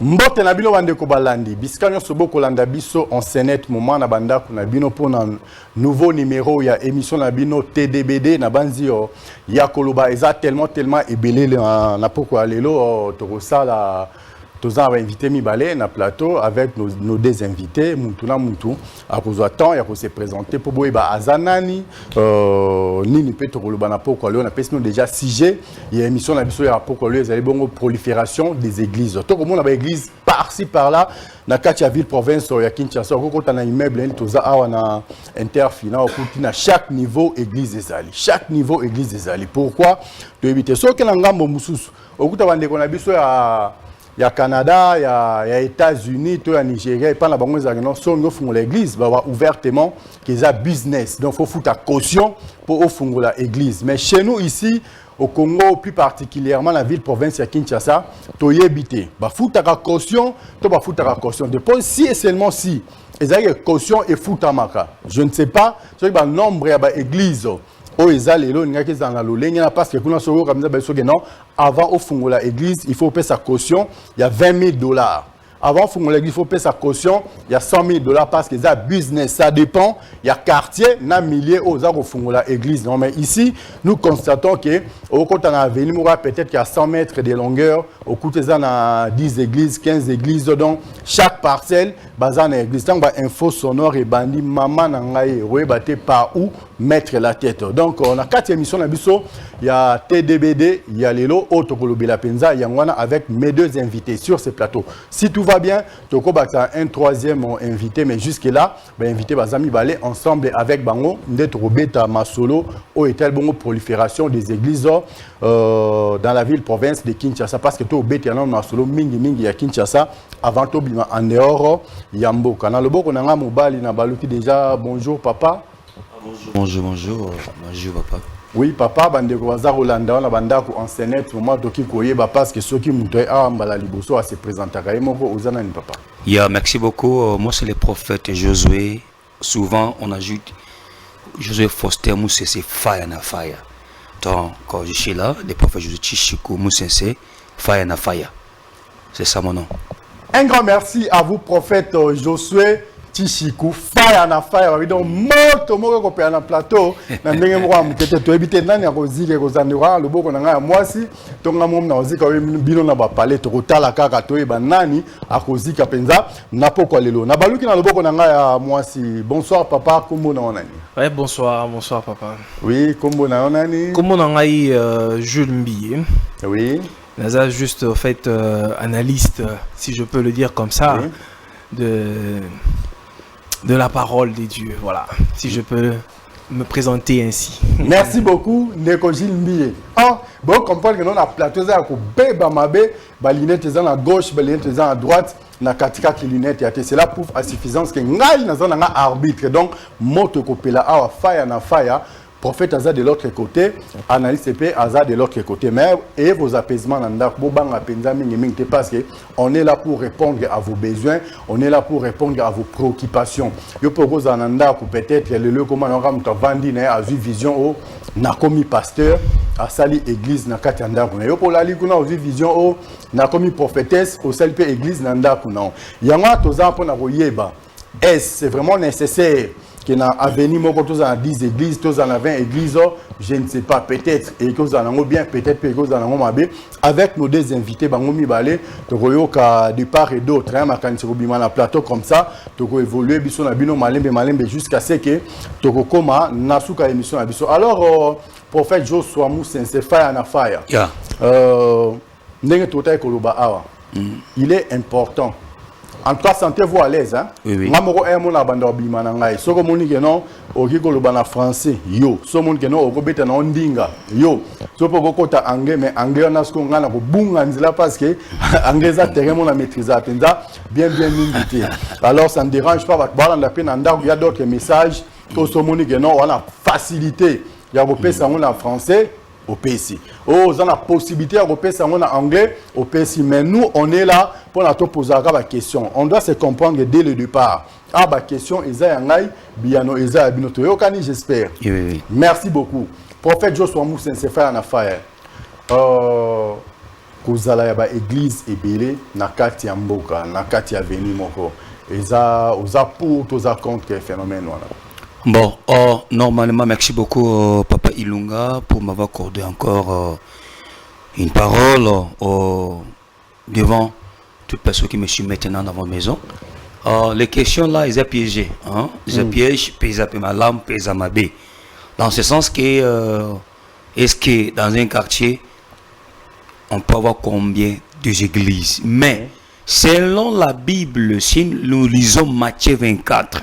Mbote na bino bande ko balandi biskanyo sobo kolanda biso en senet moment na banda kuna bino pona nouveau numéro ya émission na bino TDBD na banzio ya koloba eza tellement ebelé na poko alelo tokosala toza va inviter Mibale na plateau avec nos deux invités Mutuna Mutu à cause temps ya ko se présenter pour boyeba azanani nini pe tokoloba na poko alelo na pesino déjà sujet ya émission na biso ya poko alelo ezali bongo prolifération des églises tokomona ba église par-ci par-là na kati ya ville province ya Kinshasa kokota na immeuble toza awa na interfina okuti na chaque niveau église ezali chaque niveau église ezali pourquoi to éviter soki na ngambo mususu okuta bande ko na biso ya Canada, ya États-Unis, to ya Nigeria, et pas la banque non, son no fungo l'église, bah ouvertement qu'ils a business. Donc faut foutre caution pour au fungo l'église. Mais chez nous ici au Congo, plus particulièrement la ville province ya Kinshasa, to y habiter. Bah foutre caution, to bah foutre caution. Depuis si et seulement si, ils ont caution et foutre maka. Je ne sais pas, c'est que nombre ya église. Oh, ezalelo ngaki za na lolenga parce que kuna soko comme ça non avant au fungola église il faut payer sa caution il y a $20,000 avant fungola l'église il faut payer sa caution il y a $100,000 parce que ça business ça dépend il y a quartier na milliers aux au fungola église non mais ici nous constatons que au côté na avenue Moura peut-être qu'il y a 100 mètres de longueur au côté ça na 10 églises 15 églises donc chaque parcelle bazan na église tant ba info sonore et bandi maman na ngai rebate par où mettre la tête. Donc on a 4 émissions na biso, il y a TDBD, il y a Lelo, Otokolobela Penza, Yangwana avec mes deux invités sur ce plateau. Si tout va bien, Toko Bata un troisième invité mais jusque là, ben invité Bazami Balé ensemble avec Bango, Ndet Robeta Masolo, au etel bongo prolifération des églises dans la ville province de Kinshasa parce que to beta non Masolo mingi ya Kinshasa avant to bima en dehors Yamboka. Na loboko na nga mobali na baluki déjà bonjour papa. Bonjour papa. Oui papa bandeko baza Rolanda na bandako enseigner moment toki koyeba parce que ceux qui mutoy ambala liboso a se présenter ka moko ozana ni papa. Yeah, merci beaucoup. Moi c'est le prophète Josué. Souvent on ajoute Josué Foster Moussé c'est fire na fire. Donc quand je suis là, le prophète Josué Chichikou Moussé c'est fire na fire. C'est ça mon nom. Un grand merci à vous prophète Josué Chichikou fire na fire oui donc moto moko ko pe na plateau na ndenge moko amukete to ebite nani akozike kozandira loboko na nga mwasi to nga mom na ozika bino na ba palais to kotala kaka to eba nani akozika penza na poko lelo na baluki na loboko na nga ya mwasi bonsoir papa kombo na onani. Ouais bonsoir papa. Oui kombo na onani. Kombo na ngai Jules Mbiye. Oui. Naza juste au fait analyste si je peux le dire comme ça oui. de la parole de Dieu, voilà, si je peux me présenter ainsi. Merci beaucoup, Neko Gilles Mbiye. Ah, bon, comprendre que nous avons plateau, nous avons des lunettes à gauche, des lunettes à droite, na katika ki lunettes. C'est là pour à suffisance que nous avons un arbitre. Donc, moto kopela awa fire na fire. Prophète Aza de l'autre côté, analyste EP Aza de l'autre côté. Mais et vos apaisements parce que on est là pour répondre à vos besoins, on est là pour répondre à vos préoccupations. Yo propose ananda ou peut-être le comment on va vendre a vu vision au na commis pasteur à sali église na katanda kuna. Yo pour la likuna vu vision au na commis prophétesse au sali église nanda kuna. Yanga toza pour na koyeba. Est-ce c'est vraiment nécessaire qui n'a avenir moko tous en 10 églises, tous en 20 églises, je ne sais pas, peut-être, et que vous en avez bien, peut-être, que vous en avez mabé, avec nos deux invités, Bango Mibale, tu vois de part et d'autre, hein, ma candidature bima na plateau comme ça, tu vois évoluer, biso na bino malembe jusqu'à ce que tu vois comment nasuka émission na biso. Alors, prophète Joshua Moussé, c'est fire na fire. Yeah. Ndenge tota koloba awa. Il est important. En tout cas, sentez-vous à l'aise. Hein? Oui. Mamoro est mon abandon bimanangai. Soko moni kenon, okiko lo bana français. Yo. So moni kenon, okobeta na ondinga. Yo. So poko kota anglais, mais anglais on a ce qu'on a ko bunga nzila parce que anglais za terrain mon a maîtrisé atenza bien invité. Alors ça ne dérange pas. Voilà, on a peine anda il y a d'autres messages. So moni kenon, on a facilité. Il y a repé ça en français. Au PC. Oh, on a la possibilité de repérer ça en anglais au PC. Mais nous, on est là pour nous poser la question. On doit se comprendre dès le départ. Ah bah question eza yangai biano eza ya bino toyokani j'espère. Oui, oui, oui. Merci beaucoup. Prophète Joshua Moussensé fa na fire. Kozala ya ba église ebele na kati ya mboka na kati ya veni moko. Eza oza pour toza contre quel phénomène voilà. Bon, normalement, merci beaucoup, Papa Ilunga, pour m'avoir accordé encore une parole devant toute personne qui me suit maintenant dans ma maison. Les questions là, elles sont piégées. Hein? Elles sont pièges, puis elles ma lame, puis elles ma baie. Dans ce sens que, est-ce que dans un quartier, on peut avoir combien d'églises? Mais, selon la Bible, si nous lisons Matthieu 24,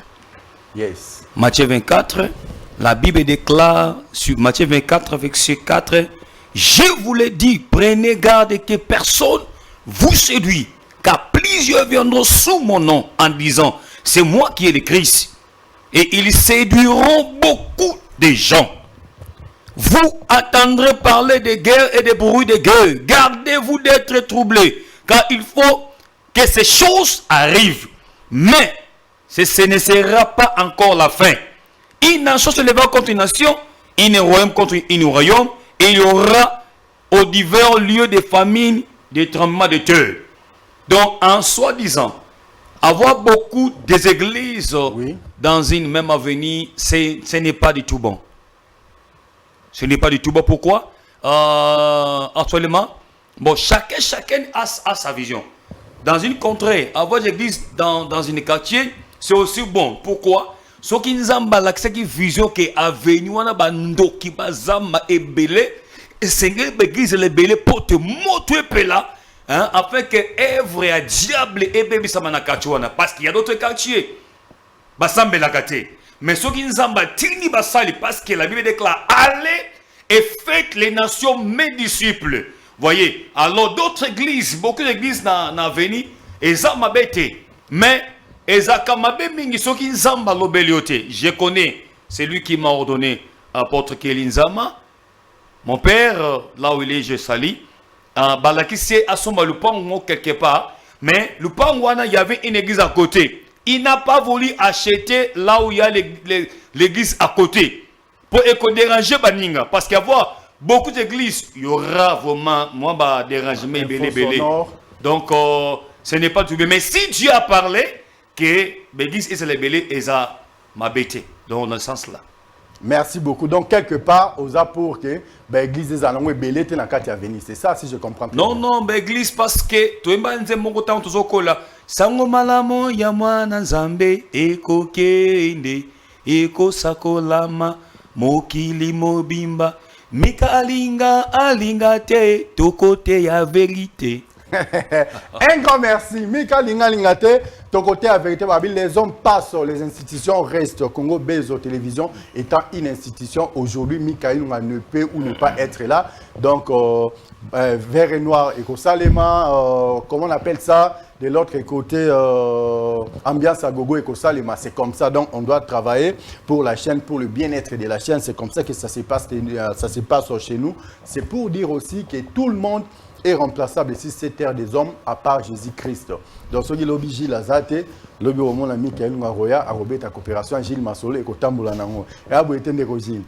yes. Matthieu 24, la Bible déclare sur Matthieu 24, verset 4, je vous l'ai dit, prenez garde que personne vous séduit, car plusieurs viendront sous mon nom en disant, c'est moi qui ai le Christ, et ils séduiront beaucoup de gens. Vous attendrez parler de guerre et de bruit de guerre. Gardez-vous d'être troublés, car il faut que ces choses arrivent. Mais ce ne sera pas encore la fin. Une nation se lèvera contre une nation, un royaume contre un royaume, et il y aura aux divers lieux des famines, des tremblements de terre. Donc, en soi-disant, avoir beaucoup des églises dans une même avenue, ce n'est pas du tout bon. Ce n'est pas du tout bon. Pourquoi? Actuellement, bon, chacun a sa vision. Dans une contrée, avoir des églises dans un quartier, c'est aussi bon. Pourquoi? Ce qui nous a l'accès qui vision qui a venu on bando qui bazama et belé et Seigneur l'église les belé pour te montrer là afin que œuvre à diable et bébé ça mana quartier parce qu'il y a d'autres quartiers basambe la gâté mais ce qui nous a tini basali parce que la Bible déclare allez et faites les nations mes disciples. Voyez, alors d'autres églises, beaucoup d'églises na veni et ça m'a bêté mais je connais celui qui m'a ordonné, apôtre Kelinzama. Mon père, là où il est, je salue. Balakissé à son lupango quelque part. Mais lupango, il y avait une église à côté. Il n'a pas voulu acheter là où il y a l'église à côté. Pour déranger Baninga. Parce qu'il y a beaucoup d'églises, il y aura vraiment moi, dérangement belé. Donc, ce n'est pas tout bien. Mais si Dieu a parlé, que l'église est célébrée et ça m'a bêté dans le sens là. Merci beaucoup. Donc quelque part aux pour que l'église est allongée belé te na kati ya veni. C'est ça si je comprends bien. Non, l'église parce que to embanze mongo ta tozokola sango malamo ya mwana nzambe ekokende ekosakolama mokili mobimba mika alinga te tokote ya vérité. Un grand merci. Mika Lingate, ton côté à vérité, les hommes passent, les institutions restent. Congo Bezo Télévision étant une institution, aujourd'hui, Mika ne peut ou ne pas être là. Donc, vert et noir, éco-salema, comment on appelle ça? De l'autre côté, ambiance à gogo éco-salema, c'est comme ça. Donc, on doit travailler pour la chaîne, pour le bien-être de la chaîne. C'est comme ça que ça se passe chez nous. C'est pour dire aussi que tout le monde est remplaçable ici, c'est terre des hommes à part Jésus-Christ. Donc, ce qui est l'objet Gilles Azate, l'objet au monde ami Michael Ngaroya, à Robert à coopération Gilles Masolo et Kotamboula Nango. Et à Bouéten de Rosine.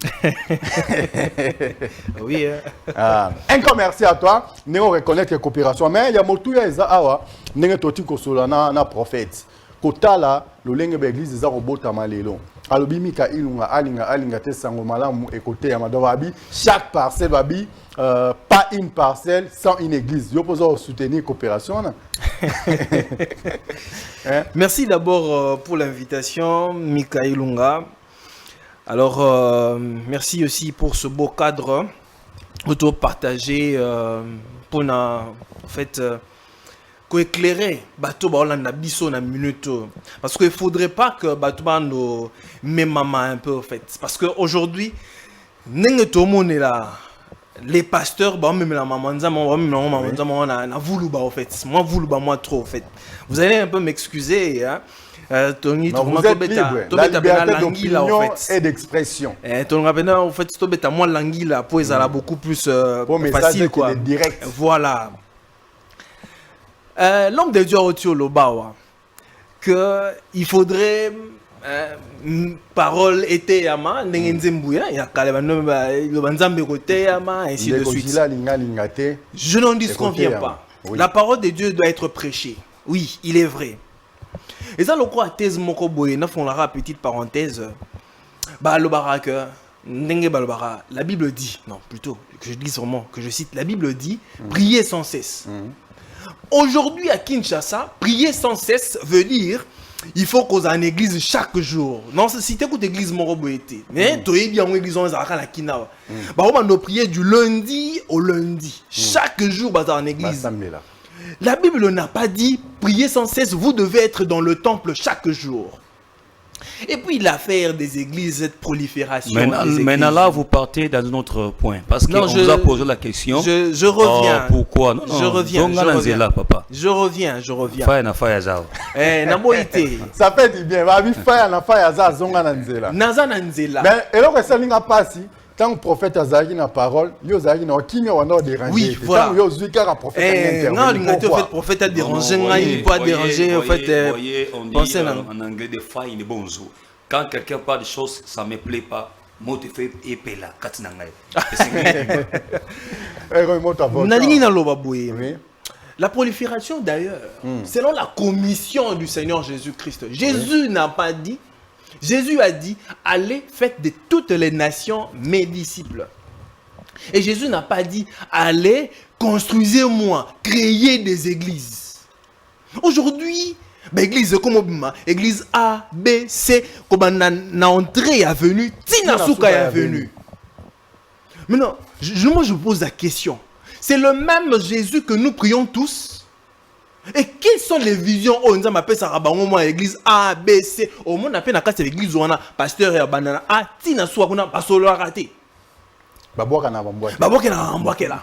Oui. Un grand merci à toi. Nous reconnaître la coopération. Mais il y a Motouya Eza Awa, nous avons Kosolana, na prophète. Kotala, le lingue de l'église des Arobota Malelo. Alobi Mika Ilunga, Alinga Tessango Malamu et côté Yamadovabi, chaque parcelle Babi. Pas une parcelle sans une église. Je peux soutenir la coopération. Merci d'abord pour l'invitation, Mika Ilunga. Alors, merci aussi pour ce beau cadre autour partagé pour en fait éclairer bateau na biso na minute parce qu'il faudrait pas que bateau nous même maman un peu en fait parce que aujourd'hui n'est tout le monde est là. Les pasteurs, même la maman, na voulu en fait. Moi trop en fait. Vous allez un peu m'excuser, hein. Tony, vous êtes libre. La liberté d'opinion et d'expression. Tony, en fait, moi l'anguille pour ils allaient beaucoup plus facile quoi. Direct. Voilà. L'homme de Dieu au Lobawa. qu'il faudrait parole était yama ndengenzembuya ya kaleba le banzambe côté yama ainsi de suite. Je n'en disconviens pas. Oui. La parole de Dieu doit être prêchée. Oui, il est vrai. Et ça le croit thèse moko boye na font la petite parenthèse. Ba le baraka ndenge ba le bara. La Bible dit, non, plutôt que je dis sûrement que je cite, la Bible dit prier sans cesse. Aujourd'hui à Kinshasa, prier sans cesse veut dire il faut qu'on ait une église chaque jour. Non, si tu écoutes l'église Moroboété, mais tu es bien en église on a Kinawa. Bah on doit prier du lundi au lundi. Chaque jour bah en église. La Bible n'a pas dit prier sans cesse, vous devez être dans le temple chaque jour. Et puis l'affaire des églises, cette prolifération. Maintenant là, vous partez dans un autre point. Parce qu'on vous a posé la question. Je reviens. Pourquoi? Non, je reviens. Là, papa. Je reviens. Ça fait du bien. Tant que le prophète a dit la parole, il a dit qu'il a dérangé. Oui, voilà. Non, le prophète a dérangé, il peut déranger. En fait, on dit en anglais des fois, il est bon. Quand quelqu'un parle de choses, ça ne me plaît pas. Moi, tu fais épée là. La prolifération d'ailleurs, selon la commission du Seigneur Jésus-Christ, Jésus n'a pas dit. Jésus a dit, allez, faites de toutes les nations mes disciples. Et Jésus n'a pas dit, allez, construisez-moi, créez des églises. Aujourd'hui, l'église comme église A, B, C, comme na entrée est venue, Tinasuka est venue. Maintenant, moi je vous pose la question. C'est le même Jésus que nous prions tous. Et quelles sont les visions où on appelle ça l'église A, B, C. Au moins on appelle l'église où on a pasteur et banana A, tina soit on a pas solo raté. Baboka na bambouake. Baboka na bambouake là.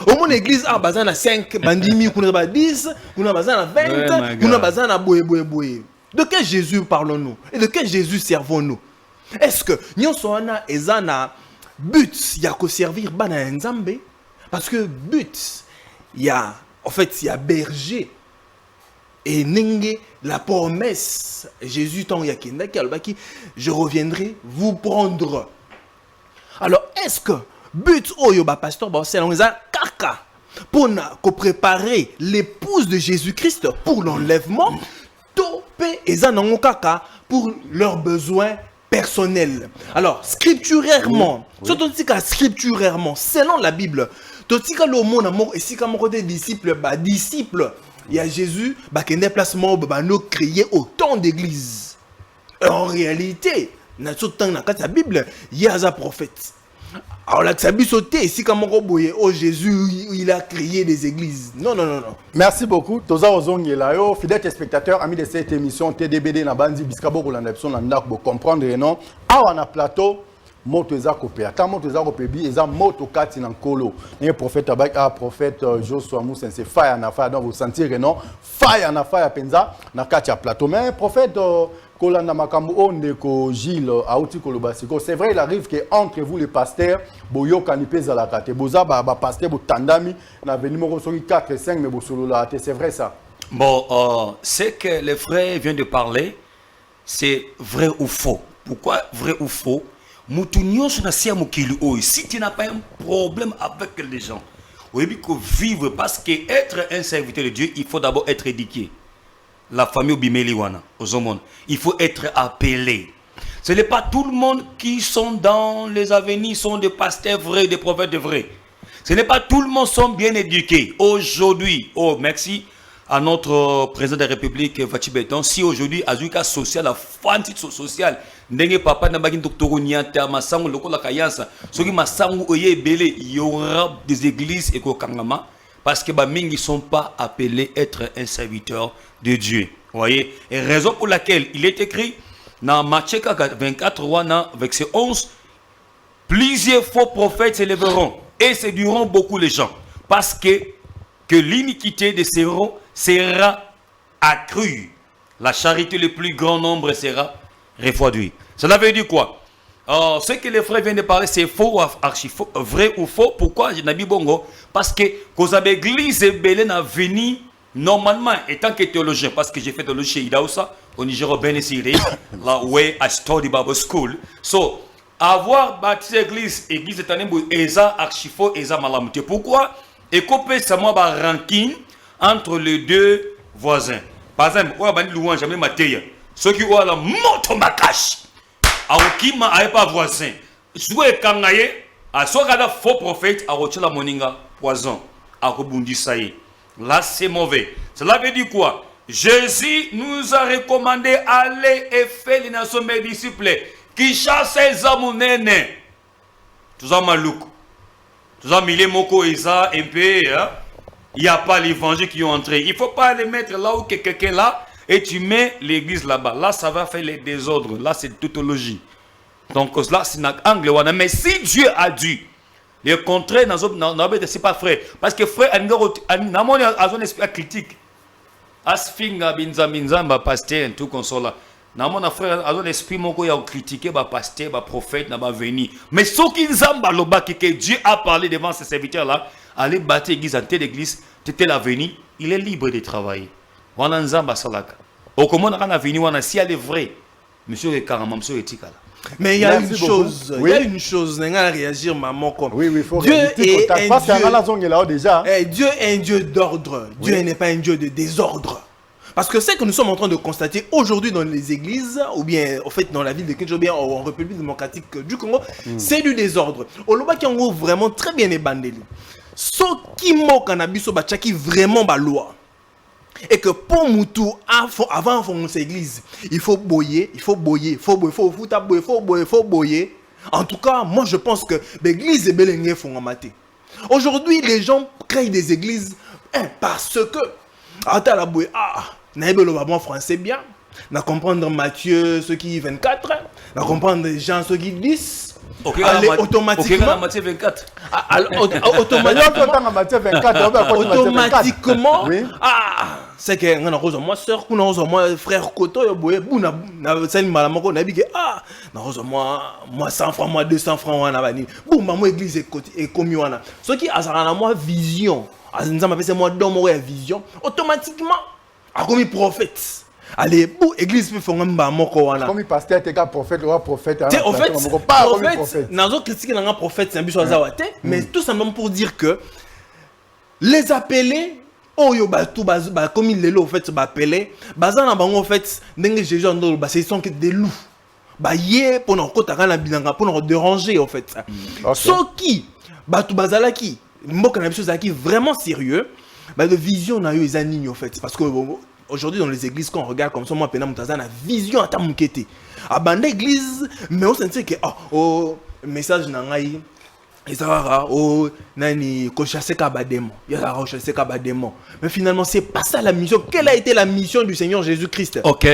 Au moins l'église A bazan na 5, bandimi kuna ba 10, kuna bazan na 20, kuna bazan na boye. De quel Jésus parlons-nous? Et de quel Jésus servons-nous? Est-ce que nous sommes ezana but ya ko servir bana nzambe? Parce que but il y a en fait, il y a berger. Et Nenge, la promesse, Jésus tant yakenda qui je reviendrai vous prendre. Alors, est-ce que but oyoba pasteur ba c'est kaka pour préparer l'épouse de Jésus-Christ pour l'enlèvement, topé ezana kaka pour leurs besoins personnels. Alors, scripturairement, surtout scripturairement, selon la Bible, totika le monde amour et si comme côté disciple il y a Jésus qui est déplacement no créé autant d'églises. En réalité na temps na la Bible il y a un prophète. Alors la tsabi sauté si comme Jésus il a créé des églises. Non. Merci beaucoup. Toza ozongela yo fidèles téléspectateurs amis de cette émission TDBD na bandi biskabo kolanda biso na ndako comprendre non. Awa na plateau moto eza kopé ata moto eza kopebi eza moto kati na nkolo ne prophète abak a prophète Joshua Musense fire na fire donc vous sentir non fire na fire penza na kati ya plateau mais prophète kolanda makambo ondeko Gilles auti koloba siko c'est vrai il arrive que entre vous les pasteurs boyoka ni peza la kate boza ba pasteur botandami na venu moko soki 4 5 mais bosolo la kate c'est vrai ça. Bon c'est que les frères viennent de parler c'est vrai ou faux. Pourquoi vrai ou faux? Si tu n'as pas un problème avec les gens, il faut vivre parce que être un serviteur de Dieu, il faut d'abord être éduqué. La famille Bimeliwana, il faut être appelé. Ce n'est pas tout le monde qui sont dans les avenirs, sont des pasteurs vrais, des prophètes vrais. Ce n'est pas tout le monde sont bien éduqués. Aujourd'hui, merci à notre président de la République, Fachi Beton, si aujourd'hui, Azuka social, la fanti sociale, ndenge papa na bagin docteur Nianta, Massango, le la Kayansa, ce qui Massango Oye Belé, il y aura des églises et Kokangama, parce que Mingi ne sont pas appelés à être un serviteur de Dieu. Vous voyez? Et raison pour laquelle il est écrit dans Matthieu 24, verset 11, plusieurs faux prophètes s'élèveront et séduiront beaucoup les gens, parce que l'iniquité de ces héros sera accrue. La charité, le plus grand nombre sera refroidie. Cela veut dire quoi? Ce que les frères viennent de parler, c'est faux ou archi faux, vrai ou faux. Pourquoi je n'ai pas bongo? Parce que quand vous avez l'église belée n'a venu Normalement, étant que théologien, parce que j'ai fait théologie chez Idaoussa, au Nigeria, Benesiri, là où I study Bible School. So, avoir bâti l'église, église est un eza archifo, eza malamute. Pourquoi? Et couper ça moi ranking entre les deux voisins. Par exemple, on a louange jamais matéria. Ceux qui ont la moto makash, aokima aye pas voisin. Soué kangaye, a soit kada faux prophète, a retiré la moninga poison, a rebondi ça y est. Là, c'est mauvais. Cela veut dire quoi? Jésus nous a recommandé aller et faire les nations mes disciples qui chassent les hommes nénés. Tout ça, malouk. Tout ça, mille moko isa un peu. Il n'y a pas l'évangile qui est entré. Il ne faut pas les mettre là où quelqu'un là et tu mets l'église là-bas. Là, ça va faire les désordres. Là, c'est tautologie. Donc là, c'est un angle. Mais si Dieu a dit, le contraire, c'est pas frère. Parce que frère, il a un esprit critique. Asfinga binza pasteur tout comme ça là. Namona frère a un esprit moko ya critiquer ba pasteur, ba prophète na ba venir. Mais ce qui nzamba loba que Dieu a parlé devant ses serviteurs là, aller bâtir l'église en telle église, telle avenue, il est libre de travailler. Wana nzamba salaka. Au comment on a venir wana si elle est vraie. Monsieur Karama, monsieur Etika là. Mais il y a une chose, il y a une chose, on va réagir maman comme oui, il faut Dieu est un Dieu. Dieu est un Dieu d'ordre. Dieu n'est pas un Dieu de désordre. Parce que c'est que nous sommes en train de constater aujourd'hui dans les églises, ou bien en fait dans la ville de Kinshasa, ou bien en République démocratique du Congo, c'est du désordre. Au Loba qui en vraiment très bien ébandeli. Ce qui moque en abisso bachaki vraiment ba loi. Et que pour Moutou, avant de faire cette église, il faut boyer, il faut boyer, il faut boyer. En tout cas, moi je pense que l'église est belle font mater. Aujourd'hui, les gens créent des églises parce que attends la boye, naïbe le babon français bien, na comprendre Matthieu ce qui 24, na comprendre Jean ce qui 10. Okay, allez, automatiquement, Matthieu 24. Automatiquement, oui. C'est que moi sœur, moi frère Koto, moi 100 francs, moi 200 francs, moi église et commun. Ce qui a moi vision, moi donne vision, automatiquement, a commis prophète. Allez, pour l'église peut faire un moko wana. Comme pasteur t'es prophète, roi prophète. En fait, dans critique un prophète, c'est un biso azawate, mais tout simplement pour dire que les appelés oyo ba tout ba comme il est là en fait ba appelé, bazana bango en fait ndenge Jésus ndo ba ce sont que des loups. Ba yé pour nous kotaka na bilanga pour nous déranger en fait. So qui ba tout bazala qui mboka na biso zaki vraiment sérieux, ba de vision na yo ezanini en fait parce que aujourd'hui dans les églises quand on regarde comme ça moi pena mutaza na vision ata mukete abanda église mais on sent que message na ngai ezara nani ko chasser kabademo ya ko chasser kabademo mais finalement c'est pas ça la mission. Quelle a été la mission du Seigneur Jésus-Christ? OK.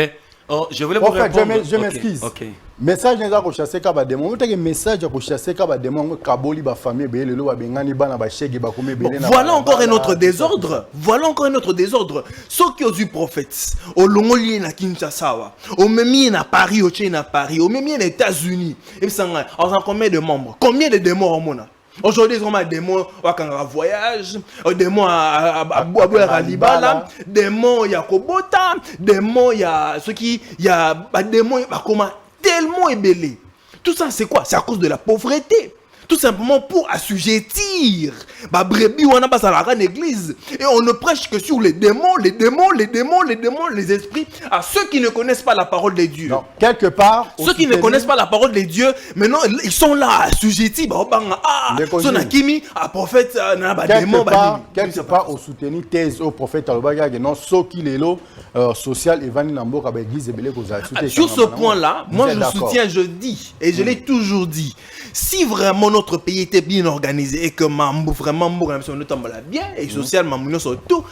Oh, je voulais vous répondre. Je m'excuse. OK. Message n'est pas ko chasser kabademo. On t'a message ko chasser kabademo kaboli ba famille be lelo ba bengani bana ba shege ba komé belé na. Voilà encore un autre désordre. Voilà encore un autre désordre. Ceux qui ont du prophète, au Longoli na Kinshasa, au Memi na Paris, au Tchèque na Paris, au Memi na États-Unis. Et ça on a combien de membres? Combien de démons au monde? Aujourd'hui, on a des démons à voyage, des démons à Libala, des démons à Kobota, des démons à ceux qui y a des démons à comment tellement ébélé. Tout ça c'est quoi? C'est à cause de la pauvreté. Tout simplement pour assujettir l'église. Et on ne prêche que sur les démons, les esprits, à ceux qui ne connaissent pas la parole de Dieu. Non, quelque part. Ceux qui ne connaissent pas la parole de Dieu, maintenant ils sont là, assujettis. Prophète, quelque part, au soutenir thèse au prophète, non, ceux qui les lots social et vanni nambo église et sur ce point-là, moi je soutiens, je dis, et je l'ai toujours dit, si vraiment notre pays était bien organisé et que vraiment bien et socialement surtout,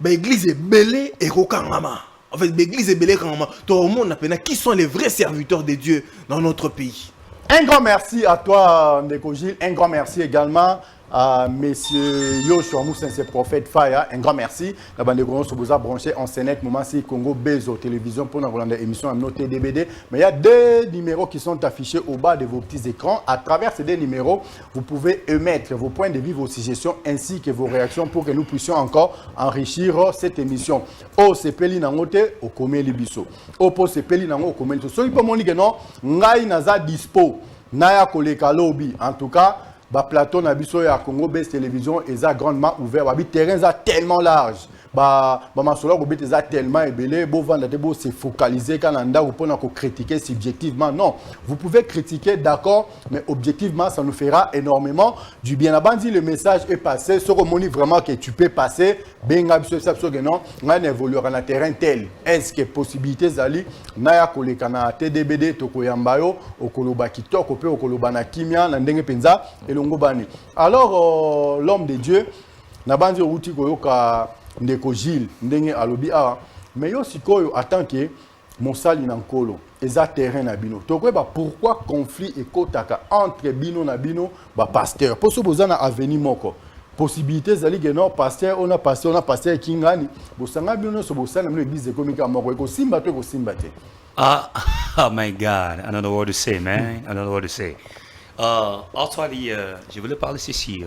l'église est belle et rokangama. En fait, l'église est belle et rokangama. Tout le monde appelle qui sont les vrais serviteurs de Dieu dans notre pays. Un grand merci à toi, Ndeko Gilles. Un grand merci également à Monsieur Yoshua Moussensé Prophète Faya, un grand merci. La bande de Gouron se vous a branché en scénette, moment si Congo Bezo Télévision pour nous une émission à nos TDBD. Mais il y a deux numéros qui sont affichés au bas de vos petits écrans. À travers ces deux numéros, vous pouvez émettre vos points de vue, vos suggestions ainsi que vos réactions pour que nous puissions encore enrichir cette émission. Oh, c'est Peli Nangote, au Komé Libiso. Oh, pour c'est Peli Nango, au Komé Libiso. So, il peut m'en dire que non, Ngai Naza dispo, Naya Koleka Lobi. En tout cas, le plateau na biso ya Congo Base Télévision est grandement ouvert. Le terrain est tellement large. Masolo est tellement ébélé. Vous se focaliser quand on peut critiquer subjectivement. Non, vous pouvez critiquer, d'accord, mais objectivement, ça nous fera énormément du bien. Abandi, le message est passé. Ce qu'on vraiment que tu peux passer, benga biso non, on évoluer dans le terrain tel. Est-ce que possibilité zali naya koleka na TDBD tokoyambayo okoloba kitoko pe okoloba na kimia na ndenge penza elongobani. Alors l'homme de Dieu nabandi outi koyoka ndeko Gilles ndenge alobi a mais yo sikoyo attend que mosali na nkolo eza terrain na bino tokoyeba pourquoi conflit ekotaka entre bino na bino ba pasteur poso bozana avenir moko possibilité zali que non pasteur on a pasteur kingani bosanga bino so bosana na église komika moko ko simba to ko simba te. Oh my God, I don't know what to say, man. I don't know what to say. Actually, je voulais parler ceci.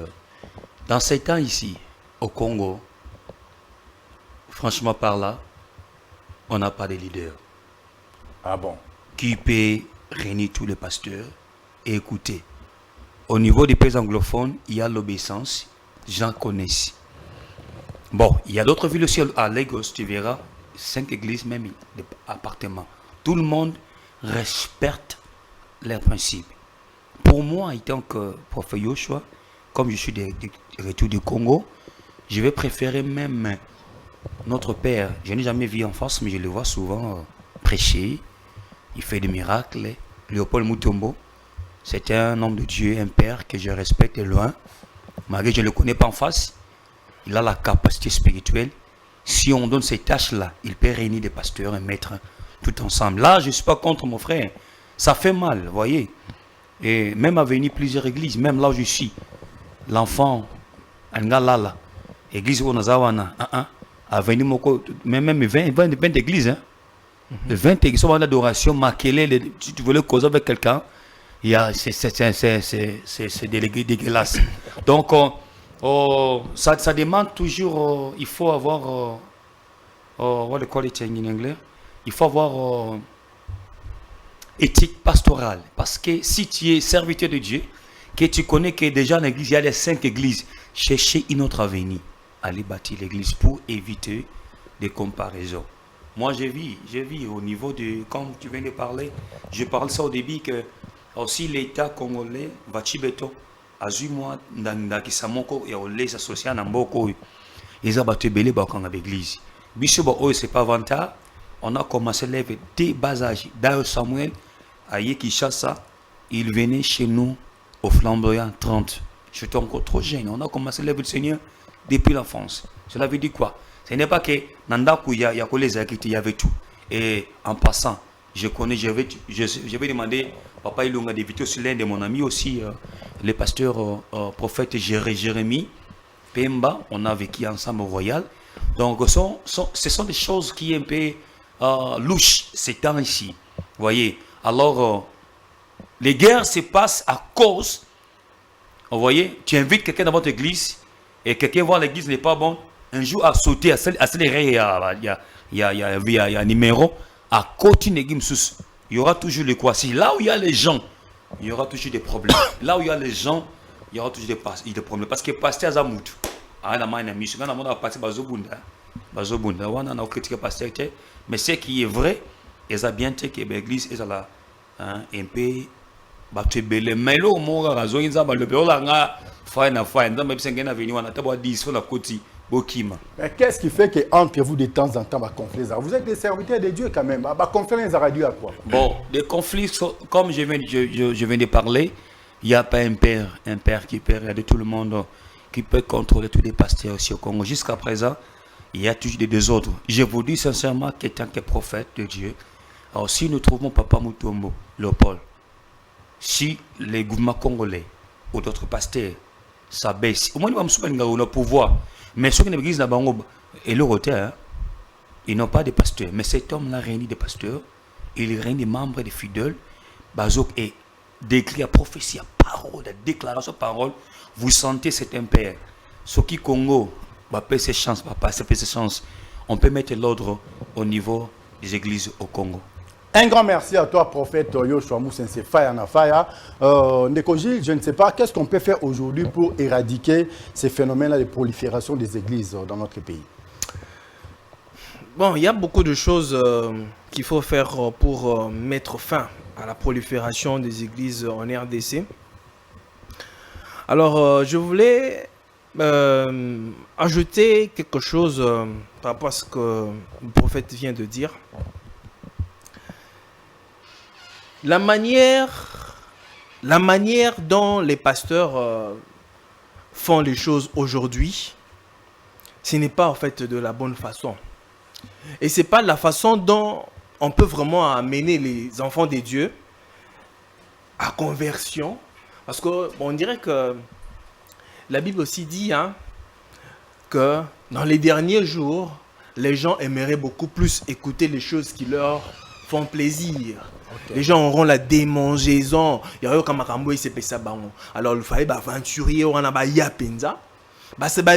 Dans ces temps ici, au Congo, franchement par là, on n'a pas de leader. Ah bon? Qui peut réunir tous les pasteurs et écouter. Au niveau des pays anglophones, il y a l'obéissance, j'en connais. Bon, il y a d'autres villes aussi à Lagos, tu verras, 5 églises, même des appartements. Tout le monde respecte leurs principes. Pour moi, en tant que prophète Yoshua, comme je suis de retour du Congo, je vais préférer même notre père. Je n'ai jamais vu en face, mais je le vois souvent prêcher. Il fait des miracles. Léopold Mutombo, c'est un homme de Dieu, un père que je respecte de loin. Malgré que je ne le connais pas en face, il a la capacité spirituelle. Si on donne ces tâches-là, il peut réunir des pasteurs et mettre tout ensemble. Là, je ne suis pas contre mon frère. Ça fait mal, vous voyez. Et même à venir plusieurs églises, même là où je suis, l'enfant, Angalala, église où nous avons, à venir, même 20 églises, hein. 20 églises, sont d'adoration, maquillées, si tu voulais causer avec quelqu'un, c'est dégueulasse. Donc, ça demande toujours, il faut avoir, what do you call it in anglais? Il faut avoir éthique pastorale. Parce que si tu es serviteur de Dieu, que tu connais que déjà en église, il y a les 5 églises, cherchez une autre avenue. Allez bâtir l'église pour éviter des comparaisons. Moi, j'ai vu au niveau de, comme tu viens de parler, je parle ça au début, que aussi l'État congolais, Vachibeto, a eu moi, dans Kisamoko, et on les associe à Namboko, ils ont battu belé dans l'église. Bishoba, c'est pas vantard. On a commencé à lever dès bas âge. D'ailleurs, Samuel, à Yekishasa, il venait chez nous au flamboyant 30. J'étais encore trop jeune. On a commencé à lever le Seigneur depuis l'enfance. Cela veut dire quoi? Ce n'est pas que Nandaku, il y a que les acquités, il y avait tout. Et en passant, je vais demander, Papa Ilunga d'éviter aussi l'un de mon ami aussi, le pasteur prophète Jérémie Pemba. On a vécu ensemble au Royal. Donc, ce sont des choses qui un peu louches ces temps ici. Vous voyez? Alors, les guerres se passent à cause. Vous voyez? Tu invites quelqu'un dans votre église et quelqu'un voit l'église n'est pas bon. Un jour, à sauter, à accélérer, il y a un numéro. À côté d'une église, il y aura toujours les quoi. Si là où il y a les gens, il y aura toujours des problèmes. Là où il y a les gens, il y aura toujours des problèmes. Parce que pasteur Zamout, mais ce qui est vrai, ils ont bien dit que l'église est là un peu battu belé. Mais là, on a raison, ils ont le bureau là, fine, même si on a venu, on a d'abord 10 sur la côte. Mais qu'est-ce qui fait qu'entre vous de temps en temps, vous êtes des serviteurs de Dieu quand même. Conflit à quoi? Bon, les conflits, comme je viens de parler, il n'y a pas un père qui peut regarder tout le monde, qui peut contrôler tous les pasteurs aussi au Congo. Jusqu'à présent, il y a toujours des désordres. Je vous dis sincèrement qu'étant que prophète de Dieu, alors si nous trouvons Papa Mutombo, Léopold, si les gouvernements congolais ou d'autres pasteurs ça baisse. Au moins, nous avons pouvoir. Mais ceux qui ne l'église, et le retard, ils n'ont pas de pasteurs. Mais cet homme-là réunit des pasteurs, il réunit des membres, des fidèles, Bazok est décrit à prophétie, à parole, à déclaration, à parole. Vous sentez cet impère. Ce qui Congo va payer ses chances, va passer ses chances. On peut mettre l'ordre au niveau des églises au Congo. Un grand merci à toi, prophète Yoshua Moussense Faya Nafaya. Ndeko Gilles, je ne sais pas, qu'est-ce qu'on peut faire aujourd'hui pour éradiquer ces phénomènes-là de prolifération des églises dans notre pays? Bon, il y a beaucoup de choses qu'il faut faire pour mettre fin à la prolifération des églises en RDC. Alors, je voulais ajouter quelque chose par rapport à ce que le prophète vient de dire. La manière dont les pasteurs font les choses aujourd'hui, ce n'est pas en fait de la bonne façon. Et ce n'est pas la façon dont on peut vraiment amener les enfants de Dieu à conversion. Parce qu'on dirait que la Bible aussi dit que dans les derniers jours, les gens aimeraient beaucoup plus écouter les choses qui leur font plaisir. Okay. Les gens auront la démangeaison. Alors, il fallait aventurier, on a yapenza. Prophète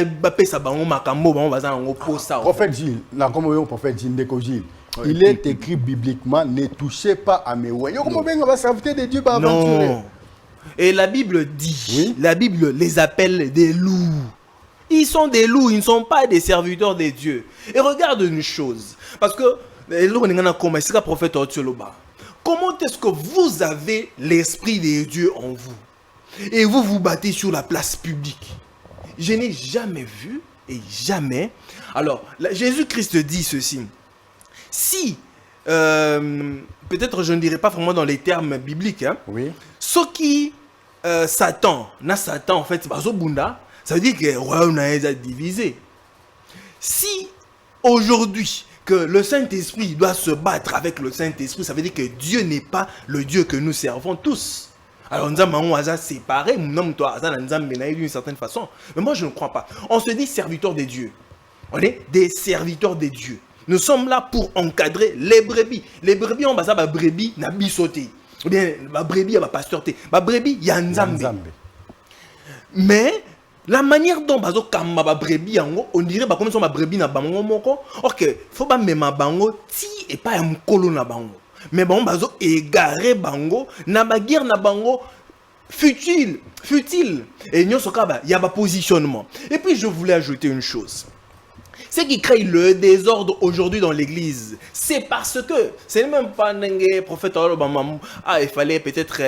Gilles, prophète Gilles, Ndeko Gilles, il est écrit bibliquement, ne touchez pas à mes ouïes. Non. Et la Bible dit, oui? La Bible les appelle des loups. Ils sont des loups, ils ne sont pas des serviteurs de Dieu. Et regarde une chose, parce que comment est-ce que vous avez l'esprit de Dieu en vous et vous vous battez sur la place publique? Je n'ai jamais vu et jamais. Alors, Jésus-Christ dit ceci. Si, peut-être je ne dirais pas vraiment dans les termes bibliques, oui. Ce qui Satan en fait, ça veut dire que le royaume est divisé. Si aujourd'hui, que le Saint-Esprit doit se battre avec le Saint-Esprit, ça veut dire que Dieu n'est pas le Dieu que nous servons tous. Alors nous avons séparé, d'une certaine façon. Mais moi je ne crois pas. On se dit serviteurs de Dieu. On est des serviteurs de Dieu. Nous sommes là pour encadrer les brebis. Les brebis, on va dire que brebis n'a pas sauté. Ou bien, la brebis n'a pas pasteur. La brebis, il y a un Nzambe. Mais la manière dont bazo kamba brebis on dirait comme ça ma brebis na bango moko. OK, faut pas même bango ti et pas un kolo na bango. Mais bon bazo égaré bango na baguerre na bango futile et nyo sokaba il y a pas positionnement. Et puis je voulais ajouter une chose. Ce qui crée le désordre aujourd'hui dans l'église, c'est parce que c'est même pas un prophète il fallait peut-être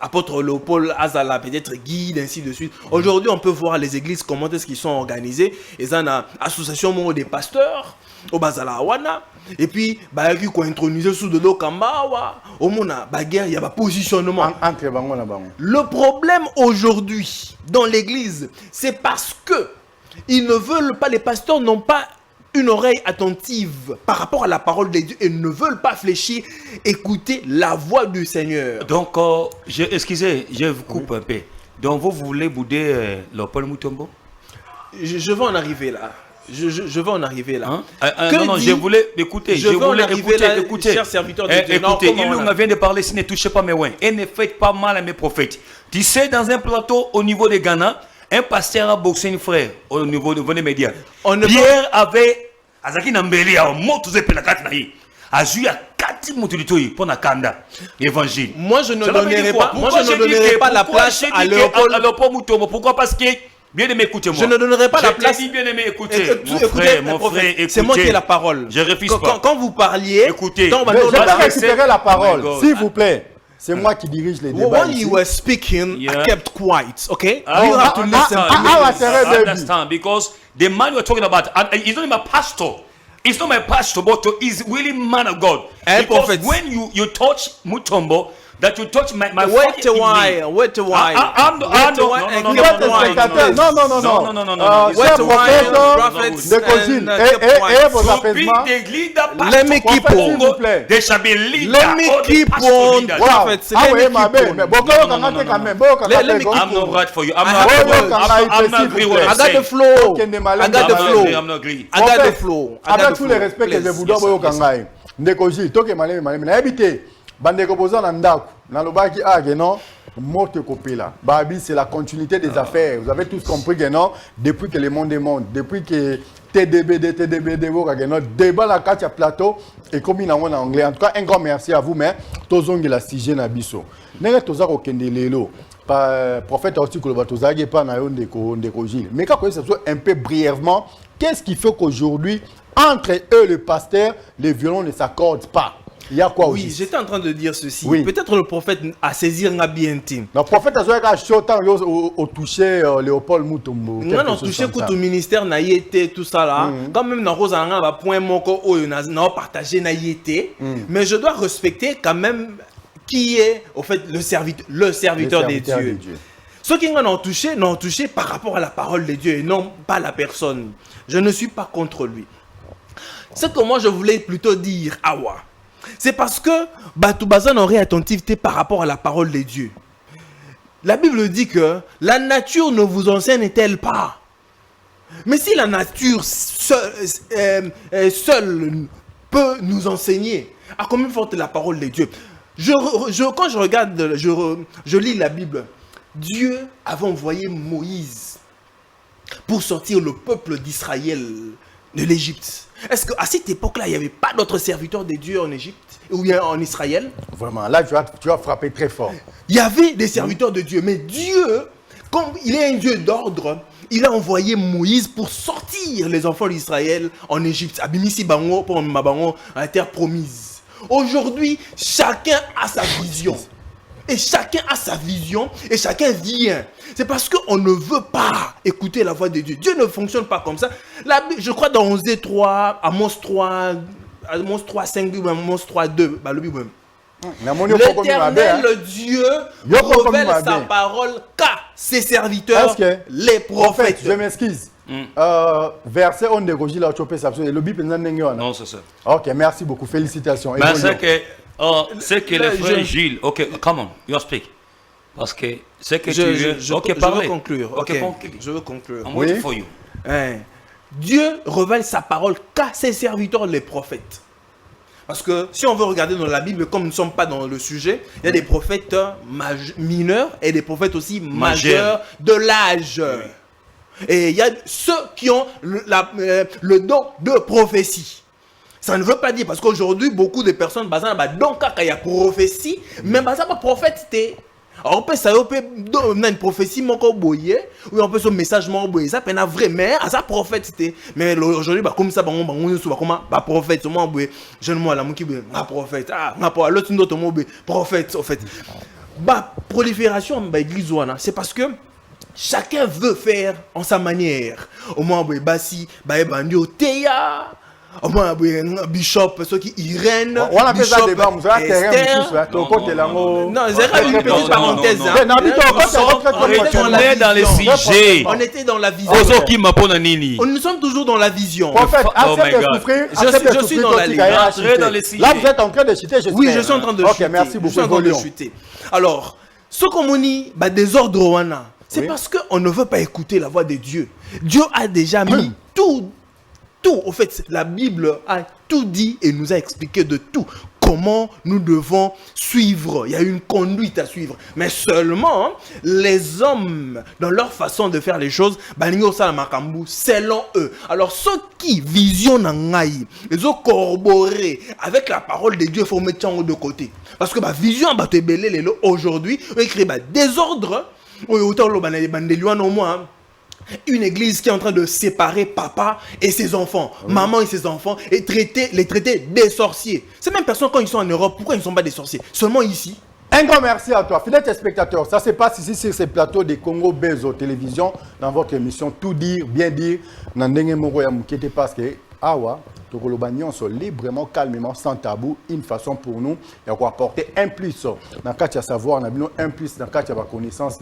apôtre Léopold Azala, peut-être guide, ainsi de suite. Aujourd'hui, on peut voir les églises, comment est-ce qu'ils sont organisées. Et ça, a association des pasteurs, au Bazala Wana, et puis, il faut introniser sous de l'eau Kambawa, au Mona, il y a un positionnement. Le problème aujourd'hui dans l'église, c'est parce que ils ne veulent pas, les pasteurs n'ont pas une oreille attentive par rapport à la parole de Dieu et ne veulent pas fléchir, écouter la voix du Seigneur. Donc, excusez, je vous coupe un peu. Donc, vous voulez bouder Léopold Mutombo? Je vais en arriver là. Je vais en arriver là. Non, je voulais écouter. Je voulais écouter. Cher serviteur de Dieu. Écoutez, il vient de parler, si ne touchez pas mes ouins. Et ne faites pas mal à mes prophètes. Tu sais, dans un plateau au niveau de Ghana, un pasteur a boxé une frère au niveau des médias. Pierre avait Azaki Nambeli a moto ze pelakat na yi. Azu ya 4 mutulitoi pour na kanda évangile. Moi je ne donnerai pas la place à Léopold Mutombo. Pourquoi? Parce que bien aimé, écoutez-moi. Je ne donnerai pas la place. Bien aimé, écoutez. Mon frère, écoutez. C'est moi qui ai la parole. Je refuse pas. Quand vous parliez, écoutez. Je vais récupérer la parole, s'il vous plaît. C'est moi qui dirige les débats. When you were speaking, I kept quiet, okay? You have to listen to me. I understand, because the man you're talking about, he's not my pastor. He's not my pastor, but he's really man of God. Because when you touch Mutombo, that you touch my Wait fire a in me. while, wait a while. I'm Wait a while and Vous keep êtes quiet. spectateur. Non. Wait Cher a while, prophète, prophets, Décogile. and keep Et quiet. vos apaisements. Let me keep S'il vous on. plaît. Let me keep on. Prophets, Ah let oui, me ma keep belle. Mais on. beaucoup Non, quand non, quand même. Let me keep I'm not right for you. I'm I not have right to for you. work. I'm not agree what I I'm got the saying. flow. Okay, I got the I'm not flow. agree. I'm not agree. I got the flow. I got Avec the tous les flow. respects que je Please. vous dois, Yes, boyo yes. kangai. Ndeko Gilles, toke malemi. Na habité. Bandeko boza na ndako. Na lobaki age non. Morte kopela. Babi, c'est la continuité des affaires. Vous avez tous compris que non, depuis que le monde est monde, depuis que TDBD, non, débat la carte à plateau et comme il en anglais. En tout cas, un grand merci à vous, mais tozongi la sujet na biso. Nenge toza ko kende lelo. Prophète aussi que le batozagi pas na yon ndeko Gilles. Mais quand ça soit un peu brièvement, qu'est-ce qui fait qu'aujourd'hui, entre eux, le pasteur, les violons ne s'accordent pas? Il y a quoi Oui, aussi? j'étais en train de dire ceci. Oui. Peut-être le prophète a saisi un bien intime. Le prophète a joué à Chotan au touché Léopold Mutombo. Non, non, touché tout le ministère n'a été tout ça là. Quand même, dans Rosa va point mon corps n'a partagé n'a été. Mais je dois respecter quand même qui est au fait le serviteur des dieux. Ceux qui n'ont touché par rapport à la parole de Dieu et non pas la personne. Je ne suis pas contre lui. Ce que moi je voulais plutôt dire, Awa, c'est parce que Batoubazan aurait attentivité par rapport à la parole de Dieu. La Bible dit que la nature ne vous enseigne-t-elle pas? Mais si la nature seule peut nous enseigner, à combien forte la parole de Dieu? Quand je regarde, je lis la Bible, Dieu avait envoyé Moïse pour sortir le peuple d'Israël de l'Égypte. Est-ce qu'à cette époque-là, il n'y avait pas d'autres serviteurs de Dieu en Égypte ou bien en Israël? Vraiment, là, tu vas frapper très fort. Il y avait des serviteurs de Dieu, mais Dieu, comme il est un Dieu d'ordre, il a envoyé Moïse pour sortir les enfants d'Israël en Égypte. Abimisi Bango pour Mabango, à la terre promise. Aujourd'hui, chacun a sa vision. Et chacun a sa vision et chacun vient. C'est parce qu'on ne veut pas écouter la voix de Dieu. Dieu ne fonctionne pas comme ça. Je crois dans Osée 3, Amos 3, 5, Amos 3, 2, le Bible. L'éternel Dieu révèle sa parole qu'à ses serviteurs, les prophètes. Je m'excuse. Verset on dégogie la chopé ça. Le Bible non, c'est ça. Ok, merci beaucoup. Félicitations. Mais c'est que le frère Gilles, ok, come on, you speak. Parce que c'est que tu veux. Ok, je veux conclure. Je veux conclure. I'm waiting for you. Dieu révèle sa parole qu'à ses serviteurs, les prophètes. Parce que si on veut regarder dans la Bible, comme nous ne sommes pas dans le sujet, il y a des prophètes mineurs et des prophètes aussi majeurs de l'âge. Oui. Et il y a ceux qui ont le don de prophétie. Ça ne veut pas dire, parce qu'aujourd'hui, beaucoup de personnes, donc il y a prophétie, mais pas prophète. Alors, on peut donner une prophétie, ou on peut son message, ça peut être vrai, mais ça prophète. Mais aujourd'hui, comme ça, on prophète, je ne sais pas, prophète, l'autre, prophète, en fait. Prolifération, c'est parce que chacun veut faire en sa manière. Au moins, Bassi, Théa. Au moins, Bishop, ceux qui Irène, on appelle ça débat, non, c'est une petite parenthèse. On est dans les sujets. On était dans la vision. Nous sommes toujours dans la vision. Prophète, accepte de souffrir. Je suis dans la ligne. Là, vous êtes en train de chuter. Oui, je suis en train de chuter. Ok, merci beaucoup. Alors, ce qu'on dit, désordre, c'est parce qu'on ne veut pas écouter la voix de Dieu. Dieu a déjà mis tout. Au fait, la Bible a tout dit et nous a expliqué de tout. Comment nous devons suivre. Il y a une conduite à suivre. Mais seulement, les hommes, dans leur façon de faire les choses, selon eux. Alors, ceux qui visionnent ils ont corroboré avec la parole de Dieu, il faut mettre de côté. Parce que vision aujourd'hui, on écrit désordre. Une église qui est en train de séparer papa et ses enfants, maman et ses enfants, et les traiter des sorciers. Ces mêmes personnes, quand ils sont en Europe, pourquoi ils ne sont pas des sorciers? Seulement ici. Un grand merci à toi, fidèles spectateurs. Ça se passe ici sur ces plateaux de Congo Bezo Télévision, dans votre émission Tout dire, bien dire. Parce que awa tokoloba nyonso librement, calmement, sans tabou, une façon pour nous de apporter un plus dans le cadre de savoir, un plus dans le cadre de la connaissance.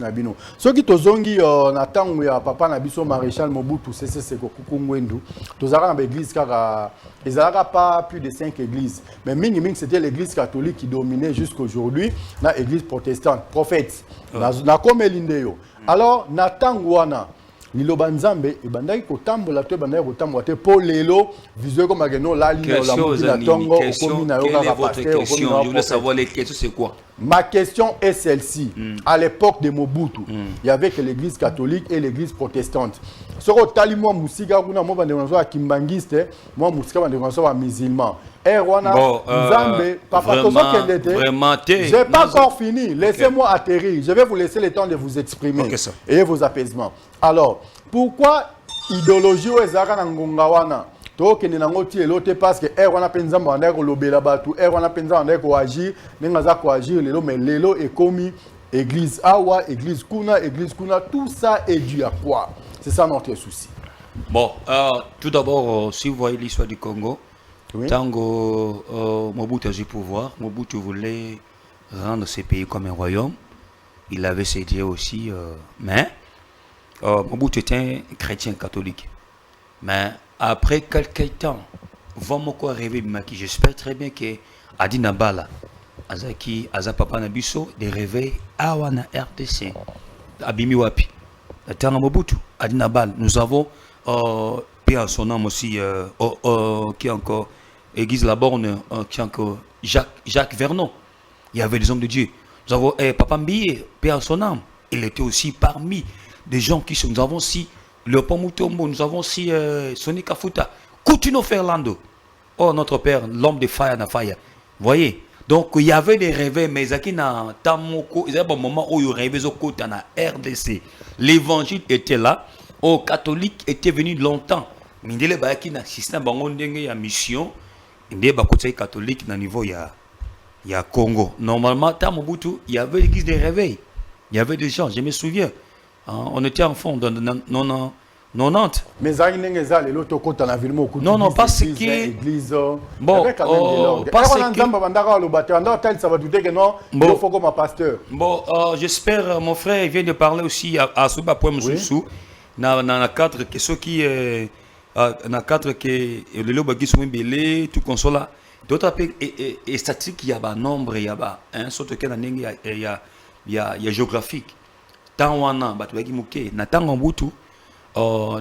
Ce qui tozongi na tango ya papa na biso maréchal Mobutu Sese Seko Kuku Ngwendu, tozara na l'église car ils n'avaient pas plus de 5 églises. Mais minimum c'était l'église catholique qui dominait jusqu'aujourd'hui, na église protestante, prophète. Na comme Lindeyo. Alors na tango wana Liloba Nzambe ebandaki kotambola to ebandaki kotambola te po lelo visuel comme ageno la ligne la muti na tongo okomi na yoka ka pasteur okomi na. Je voulais savoir les questions c'est quoi? Ma question est celle-ci. À l'époque de Mobutu, il y avait que l'église catholique et l'église protestante. Soko tali moi musika kuna mo bande wanzo kimbangiste, moi musika bande wanzo musulman. Rwana Nzambe papa tozo kendete. Vraiment té. J'ai pas encore fini. Laissez-moi atterrir. Je vais vous laisser le temps de vous exprimer et vos apaisements. Alors, pourquoi idéologie ou ezaka na ngonga wana? Tokende nango ti elote parce que wana penza mbanda ko lobela batu, wana penza mbanda ko agir, nenga za ko agir lelo mais lelo est commis église awa, église kuna, tout ça est dû à quoi? C'est ça notre souci. Bon, tout d'abord, si vous voyez l'histoire du Congo, tango Mobutu a eu pouvoir, Mobutu voulait rendre ce pays comme un royaume. Il avait ses dieux aussi, mais Mobutu était un chrétien catholique. Mais après quelques temps, Vamoko arrivé, j'espère très bien que Adina Bala, Azaki, Azapapa Nabiso, des réveils à Wana RTC, Abimi Wapi, Tanga Mobutu, Adina Bala. Nous avons, puis en son nom aussi, qui est encore, Église Laborne, qui est encore Jacques Vernon. Il y avait des hommes de Dieu. Nous avons Papa Mbiye, puis en son âme. Il était aussi parmi des gens qui sont. Nous avons aussi Léopold Mutombo, nous avons aussi Sonny Kafuta, Coutinho Fernando. Oh, notre père, l'homme de Faya na Faya. Vous voyez? Donc, il y avait des réveils, mais il y a un moment où il y avait des réveils dans la RDC. L'évangile était là. Oh, catholique était venu longtemps. Mais il y a un système de mission. Il y a un catholique dans le niveau il y a Congo. Normalement, à Mobutu, il y avait l'église des réveils. Il y avait des gens, je me souviens. On était enfants dans 90. Mais ça les l'autre côté la ville non non parce que église bon parce que ça va douter que non il faut comme un pasteur. Bon j'espère mon frère vient de parler aussi à Suba Poem Soussou na cadre que ceux qui na cadre que le loba qui sont belé tout consola d'autres et statistique il y a un nombre il y a un sorte que il y a géographique. Tant wana batu muke na tango Mobutu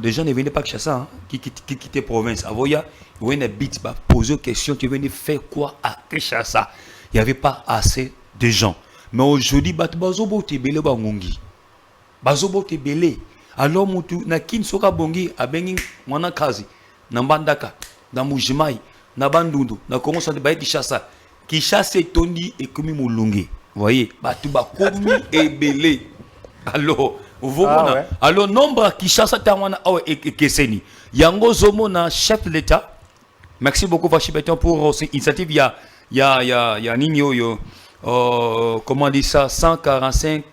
des gens ne venaient pas chasser qui quittaient province avoya when a bit ba poser question tu venais faire quoi à Kinshasa. Il y avait pas assez de gens mais aujourd'hui batu bazobote belé ba ngongi bazobote belé alors mutu na kin soka bongi abengi mwana kazi na mbandaka na mujimai na bandundu na Congo ça ba Kinshasa tondi et komi mulungi voyez batu ba komi et belé. Alors, vous ouais. Alors nombre qui chasse Tawana et Keseni. Yango Zomona, chef de l'État. Merci beaucoup Vachibeton pour cette initiative. Il y a Nino comment on dit ça 145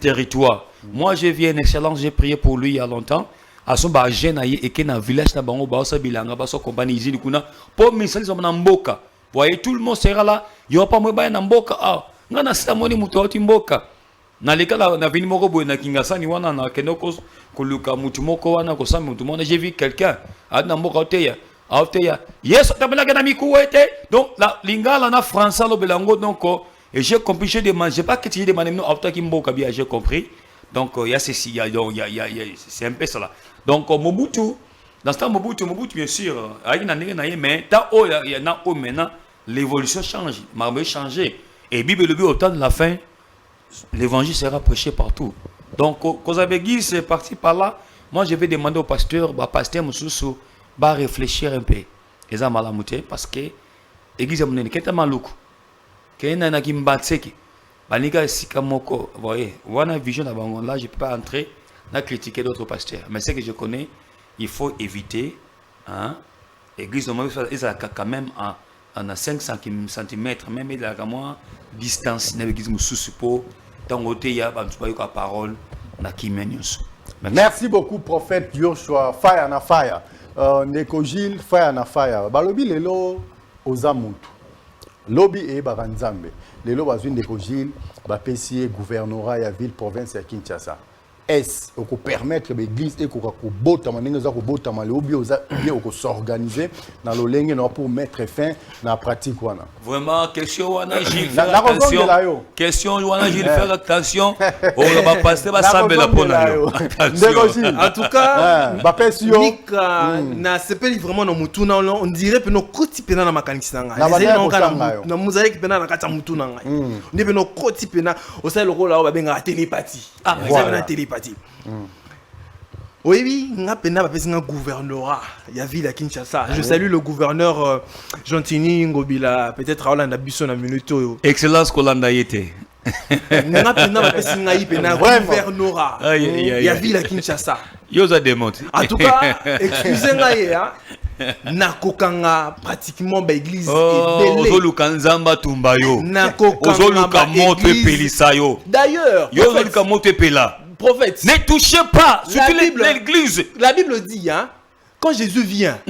territoires. Moi je viens excellence, j'ai prié pour lui il y a longtemps. À son jeune et qui dans village na bango ba sa bilanga ba so compagnie izini kuna pour misali zo na mboka. Voyez tout le monde sera là. Il y aura pas moi ba na mboka. Ah, ngana sitamoni muto oti mboka. Na lekala na vini moko boy na kingasani wana na kenoko koluka mutu moko wana ko sa mutu mona j'ai vu quelqu'un adna moko oteya yes tabela na mikuwete donc la lingala na français lo belango donc et j'ai compris j'ai demandé j'ai pas que tu demandé non auto ki mboka bien j'ai compris donc il y a ceci il y a c'est un peu ça là donc Mobutu dans ce temps Mobutu bien sûr ayi na ndenge na ye mais ta o ya na o maintenant l'évolution change m'a changé et Bible le but au temps de la fin l'évangile sera prêché partout. Donc, Kozabegui, c'est parti par là. Moi, je vais demander au pasteur, pasteur Moussoussou, de réfléchir un peu. Et ça m'a lamouté parce que l'église est menée. Qu'est-ce que maloukou? Qu'est-ce que qui m'batseki? Baniga sikamoko. Vous voyez, on a vision d'abord. Là, je ne peux pas entrer à critiquer d'autres pasteurs. Mais ce que je connais, il faut éviter. L'église, ils ont quand même à 5 cm, même il y a moins distance. L'église Moussoussou pour parole. Merci beaucoup, prophète Joshua Fire na Fire. ndeko Gilles fire na fire balobi lelo oza mutu lobi e baranzambe lelo bazwi ndeko Gilles bapesi gouvernorat ya ville province ya Kinshasa est au permettre l'église et ko bota maninga za ko bota mali obi oza bien au s'organiser dans le lenge non pour mettre fin na pratique wana vraiment question wana Gilles la attention question wana Gilles faire attention on va passer ba sambela pona yo en tout cas ba pesio Mika na sepeli vraiment no mutuna on dirait que no koti pena na makanisi na ngai na muzali pena na kata mutuna ngai ndi pena koti pena o sa lokolo ba benga télépathie na télépathie. Oui, on a un gouvernorat. Il y a ville à Kinshasa. Je salue le gouverneur Gentini Ngobila. Peut-être à Hollande Bisson à Minuto. Excellence Kolanda Yete. On a un gouvernorat. Il y a ville à Kinshasa. Yosa démonte. En tout cas, excusez-moi. Nakokanga pratiquement l'église ozoluka nzamba tumbayo ozoluka moto epelisayo d'ailleurs ozoluka moto epela prophète ne touchez pas surtout l'église. La Bible dit hein, quand Jésus vient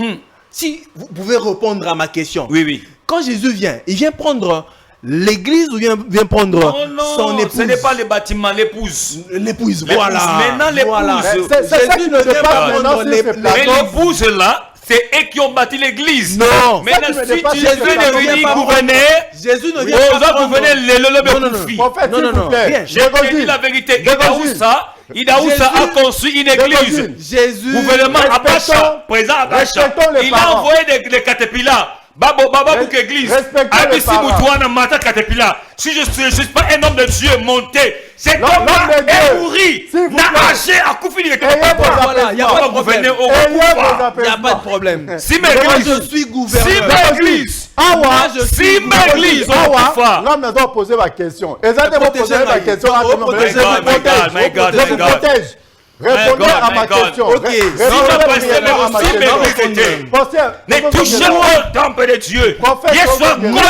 si vous pouvez répondre à ma question. Oui quand Jésus vient il vient prendre l'église ou vient prendre son épouse. Ce n'est pas le bâtiment, l'épouse. L'épouse, voilà. Maintenant l'épouse. Voilà. Jésus ne vient pas prendre l'épouse là. C'est eux qui ont bâti l'église. Non. Maintenant, si Jésus ne vient pas gouverner, Jésus ne vient pas gouverner non. Je dis la vérité. Idaoussa a construit une église. Jésus. Gouvernement Abacha, président Abacha. Il a envoyé des caterpillars. Babo pour l'église. Abissi Boutouana Mata Caterpillar. Si je ne suis pas un homme de Dieu monté, cet homme-là est pourri. N'a âgé à Koufi. Il n'y a pas de problème. Si je suis gouverneur. Si ma église. L'homme doit poser ma question. Exactement poser ma question. My God. Répondez à ma question. Ok. Ne touchez pas au temple de Dieu. Moi,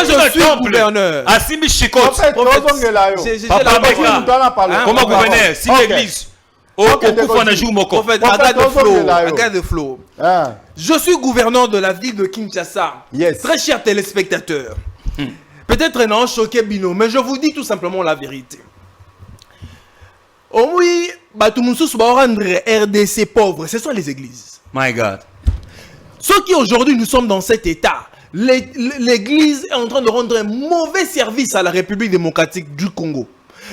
je suis gouverneur. Assimi Chikot. Comment gouverneur? Si l'église. Regarde Flo. Je suis gouverneur de la ville de Kinshasa. Très chers téléspectateurs. Peut-être non choqué Bino, mais je vous dis tout simplement la vérité. Oh oui, tout le monde va rendre RDC pauvre. Ce sont les églises. My God. Ceux qui aujourd'hui nous sommes dans cet état, l'église est en train de rendre un mauvais service à la République démocratique du Congo.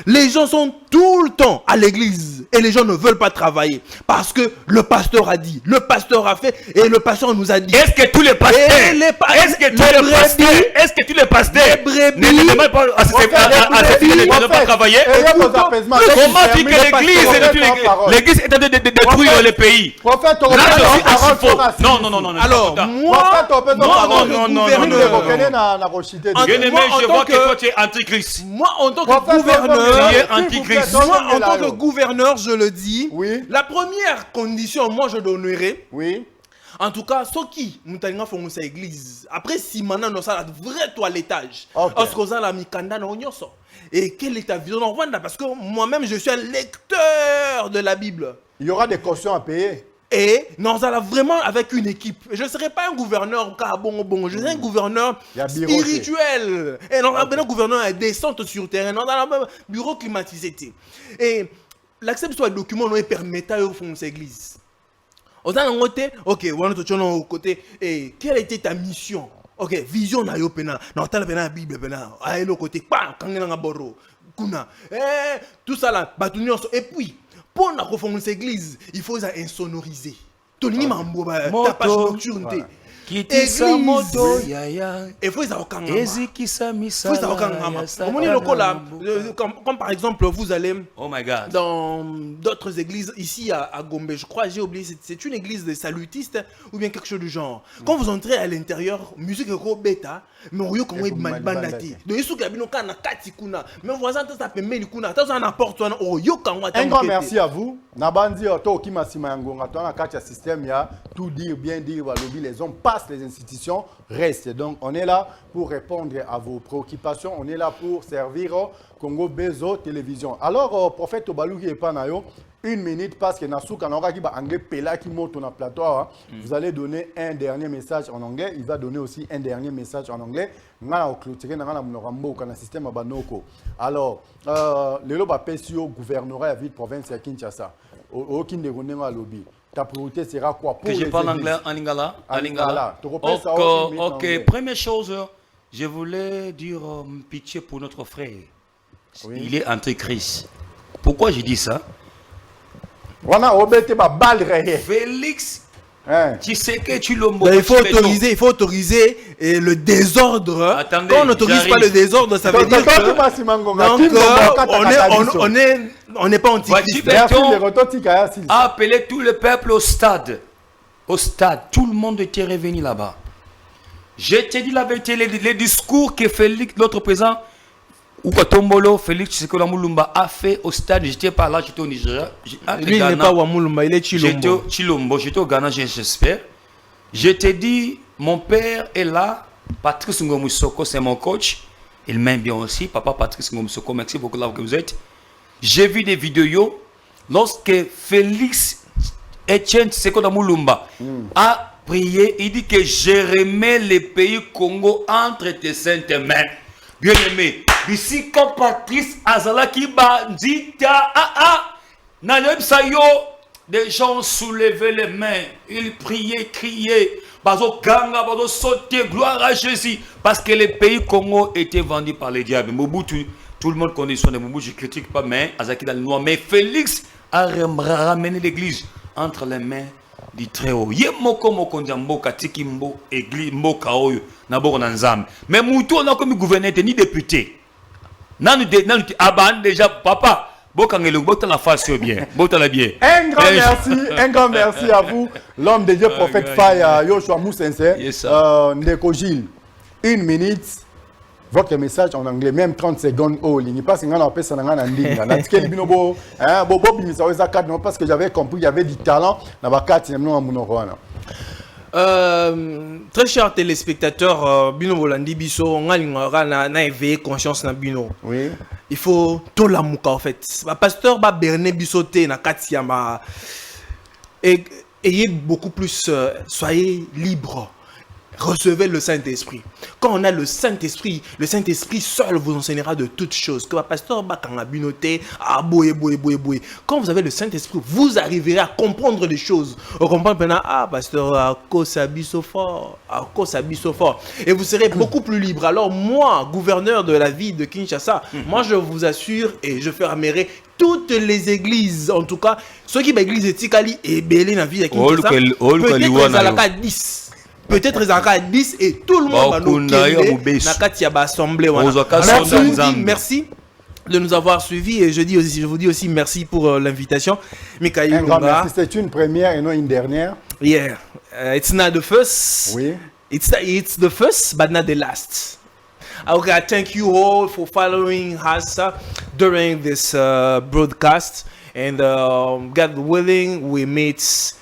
Les gens sont tout le temps à l'église et les gens ne veulent pas travailler parce que le pasteur a dit, le pasteur a fait et le pasteur nous a dit. Est-ce que tous les pasteurs ne demandent pas à ces filles de ne pas travailler? Comment dire que l'église est en train de détruire le pays? Non. Alors, moi, je vois que toi tu es antichrist. Moi, en tant que gouverneur, moi, en tant que gouverneur, je le dis, oui. La première condition, moi, je donnerai. Oui. En tout cas, ceux qui m'ont font sa église. Après, si maintenant, nous avons un vrai toilettage. Parce que nous avons mis Kanda dans Onyoso. Et quelle est ta vision en Rwanda? Parce que moi-même, je suis un lecteur de la Bible. Il y aura des cautions à payer. Et nous allons vraiment avec une équipe. Je ne serai pas un gouverneur bon. Je serai un gouverneur spirituel. Et nous avons un gouverneur à descente sur le terrain. Nous avons un bureau climatisé. Et l'accès sur le document nous permet de faire cette église. On a un côté, ok, on a un côté. Et quelle était ta mission? Ok, vision na yo pena. Na tala pena Bible pena. Aïe le côté, pa, kangena ngaboro. Kuna. Tout ça là, batunyo. Et puis, pour la refondre cette église, il faut ça insonoriser. Tony mambo ta page nocturne. Église. Et faut ça okanga. Faut ça okanga. Comme par exemple vous allez dans d'autres églises ici à Gombe, je crois, j'ai oublié, c'est une église de salutistes ou bien quelque chose du genre. Quand vous entrez à l'intérieur, musique est bêta, mais on y comme bandati. De ici que bino kana kati kuna, mais voisin ça peut meli kuna, ça ça n'importe quoi o yo kanwa. Un grand merci à vous. Na bandi to ki masima yango ngato na kati ya système ya tout dire bien dire les hommes pas passe, les institutions restent. Donc, on est là pour répondre à vos préoccupations. On est là pour servir Congo Bezo Télévision. Alors, prophète Obaluki et Panayo, 1 minute parce que Nasuka n'aura qui va anglais pela qui monte sur plateau. Vous allez donner un dernier message en anglais. Il va donner aussi un dernier message en anglais. Alors, le loba PSO gouvernerait à ville province à Kinshasa. Aucun des lobby. Ta priorité sera quoi pour que je parle anglais en lingala? En lingala. Ok. Première chose, je voulais dire pitié pour notre frère. Oui. Il est antéchrist. Pourquoi je dis ça? Félix, tu sais que tu l'as il faut autoriser le désordre. Attendez, quand on n'autorise pas le désordre, ça veut dire on n'est pas antichrist. Appelez tout le peuple au stade. Au stade, tout le monde était revenu là-bas. Je te dis la vérité, les discours que Félix, notre président, ou Tombolo, Félix Tshisekedi Mulumba a fait au stade, j'étais pas là, j'étais au Nigeria. Lui, il n'est pas au Mulumba, il est Chilombo. J'étais au Ghana, j'espère. Je te dis, mon père est là, Patrice Ngomusoko, c'est mon coach. Il m'aime bien aussi, papa Patrice Ngomusoko, merci beaucoup là où vous êtes. J'ai vu des vidéos, lorsque Félix Etienne Tshisekedi Mulumba a prié, il dit que je remets le pays Congo entre tes saintes mains. Bien aimé, ici quand Patrice Azalaki bandita des gens soulevaient les mains, ils priaient, criaient, bazo ganga, bazo sauter, gloire à Jésus, parce que le pays Congo était vendu par les diables. Mobutu, tout le monde connaît son nom, Mobutu, je ne critique pas, mais Azaki dans le noir, mais Félix a ramené l'église entre les mains du Très-Haut. Yemoko mokondiambo katiki mbo église mbo kaoyo na boko na nzambe. Mais mutu on a comme gouverneur ni député. Nanu aban déjà papa bokangelo bota la face bien. Bota la bien. Un grand merci à vous l'homme de Dieu prophète Faya Yoshua Moussense. Ndeko Gilles. 1 minute. Votre message en anglais, même 30 secondes, il n'y a pas de personne qui a dit parce que j'avais compris qu'il y avait du talent dans la carte. Très chers téléspectateurs, Bino Bolandi Biso, on a éveillé conscience na Bino. Oui. Il faut tout la mouka en fait. Pasteur ba Berné Bisoté na Katiama. Ayez beaucoup plus, soyez libre. Recevez le Saint-Esprit. Quand on a le Saint-Esprit seul vous enseignera de toutes choses. Que pasteur Bakanga Binoté, quand vous avez le Saint-Esprit, vous arriverez à comprendre les choses. Vous comprenez maintenant, pasteur Kosabiso fort. Et vous serez beaucoup plus libre. Alors moi, gouverneur de la ville de Kinshasa, moi je vous assure et je fermerai toutes les églises, en tout cas, ceux qui l'église de Tikali et Belé dans la ville de Kinshasa, peut-être à la 10. Peut-être les à 10 et tout le monde va nous merci de nous avoir suivis et je vous dis aussi merci pour l'invitation. Mikaï Lunga. C'est une première et non une dernière. Yeah, it's not the first. Oui. It's the first, but not the last. Okay, I thank you all for following us during this broadcast, and God willing, we meet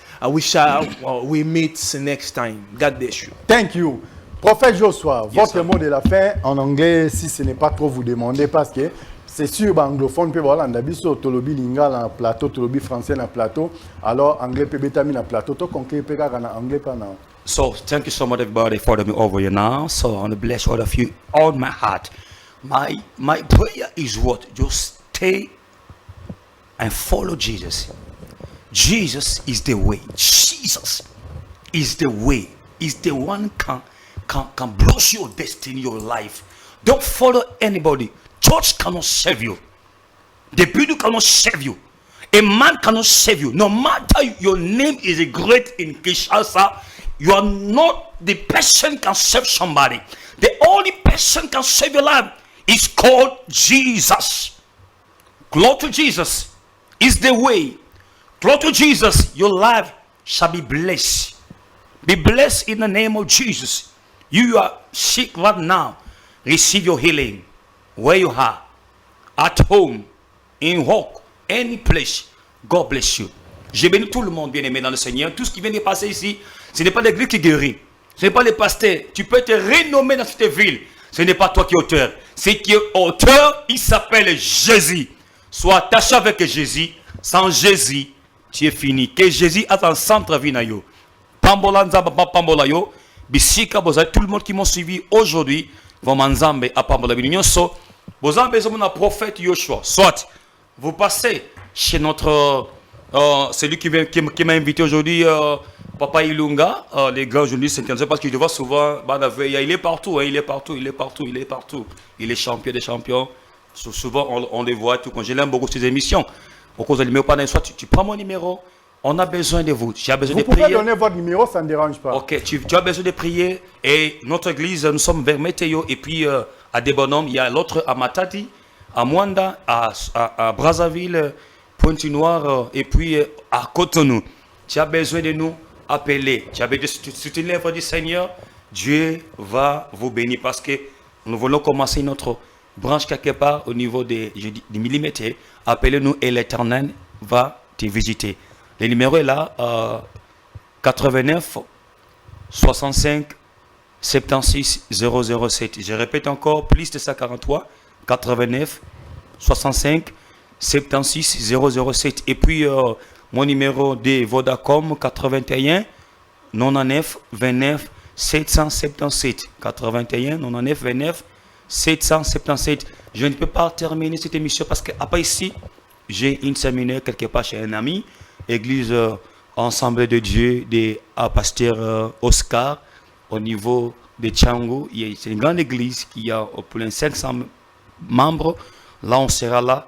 next time. God bless you. Thank you. Prophète Joshua, votre mot de la fin en anglais, si ce n'est pas trop vous demander, parce que c'est sûr, anglophone peut voilà, on a vu sur Tolobi Lingala en plateau, Tolobi français en plateau, alors anglais peut bétamine en plateau, tout conqué peut en anglais pas non. So thank you so much everybody for me over here now. So I want to bless all of you all my heart. My prayer is what? Just stay and follow Jesus. Jesus is the way. Jesus is the way. Is the one can bless your destiny, your life. Don't follow anybody. Church cannot save you. The building cannot save you. A man cannot save you. No matter your name is a great in Kinshasa, you are not the person can save somebody. The only person can save your life is called Jesus. Glory to Jesus is the way. Glory to Jesus, your life shall be blessed. Be blessed in the name of Jesus. You are sick right now. Receive your healing. Where you are. At home. In work. Any place. God bless you. J'ai béni tout le monde bien aimé dans le Seigneur. Tout ce qui vient de passer ici, ce n'est pas l'église qui guérit. Ce n'est pas les pasteurs. Tu peux te renommer dans cette ville. Ce n'est pas toi qui es auteur. Ce qui est auteur, il s'appelle Jésus. Sois attaché avec Jésus. Sans Jésus, tu es fini. Que Jésus a un centre vie na yo. Pambola nzamba pambola yo. Bisika boza tout le monde qui m'ont suivi aujourd'hui vont manzambe à pambola binyonso. Bozambe est un prophète Yoshua. Soit vous passez chez notre celui qui m'a invité aujourd'hui, Papa Ilunga, les grands journalistes internationaux, parce que je le vois souvent, il est partout, hein, il est partout. Il est champion des champions. Souvent, on les voit, tout. Quand je l'aime beaucoup ces émissions. Au cause de numéro, soit tu prends mon numéro, on a besoin de vous. Tu as besoin de prier. Vous pouvez donner votre numéro, ça ne dérange pas. Ok, tu as besoin de prier. Et notre église, nous sommes vers Météo, et puis à Debonom, il y a l'autre à Matadi, à Mwanda, à Brazzaville, Pointe-Noire, et puis à Cotonou. Tu as besoin de nous appeler. Tu as besoin de soutenir l'œuvre du Seigneur. Dieu va vous bénir parce que nous voulons commencer notre branche quelque part au niveau des millimètres. Appelez-nous et l'Éternel va te visiter. Le numéro est là, 89 65 76 007. Je répète encore, plus de 143 89 65 76 007. Et puis mon numéro de Vodacom 81 99 29 777. 81 99 29 777. Je ne peux pas terminer cette émission parce qu'après ici, j'ai une séminaire quelque part chez un ami, église Ensemble de Dieu, de pasteur Oscar, au niveau de Tchangou. C'est une grande église qui a plus de 500 membres. Là, on sera là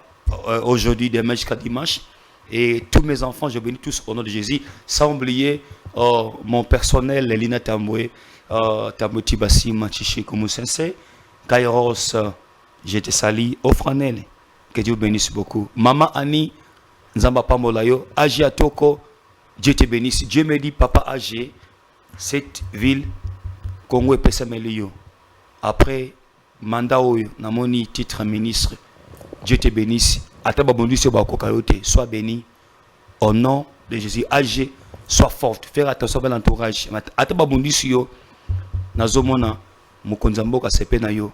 aujourd'hui, demain jusqu'à dimanche. Et tous mes enfants, je bénis tous au nom de Jésus, sans oublier mon personnel, Lina Tamboué, Tambouti Bassim, Chichi Koumousense, Kairos, j'étais sali, Ofranel. Que Dieu bénisse beaucoup. Maman Annie, Nzamba Pamolayo, Agi Atoko, Dieu te bénisse. Dieu me dit, Papa Agi, cette ville, Congo et Pesamelio. Après, mandat oyo, namoni titre ministre, Dieu te bénisse. Sois béni au nom de Jésus. Agi, sois forte. Faire attention à l'entourage. Atababundisio, Nazomona, Mukonzamboka Sepenayo.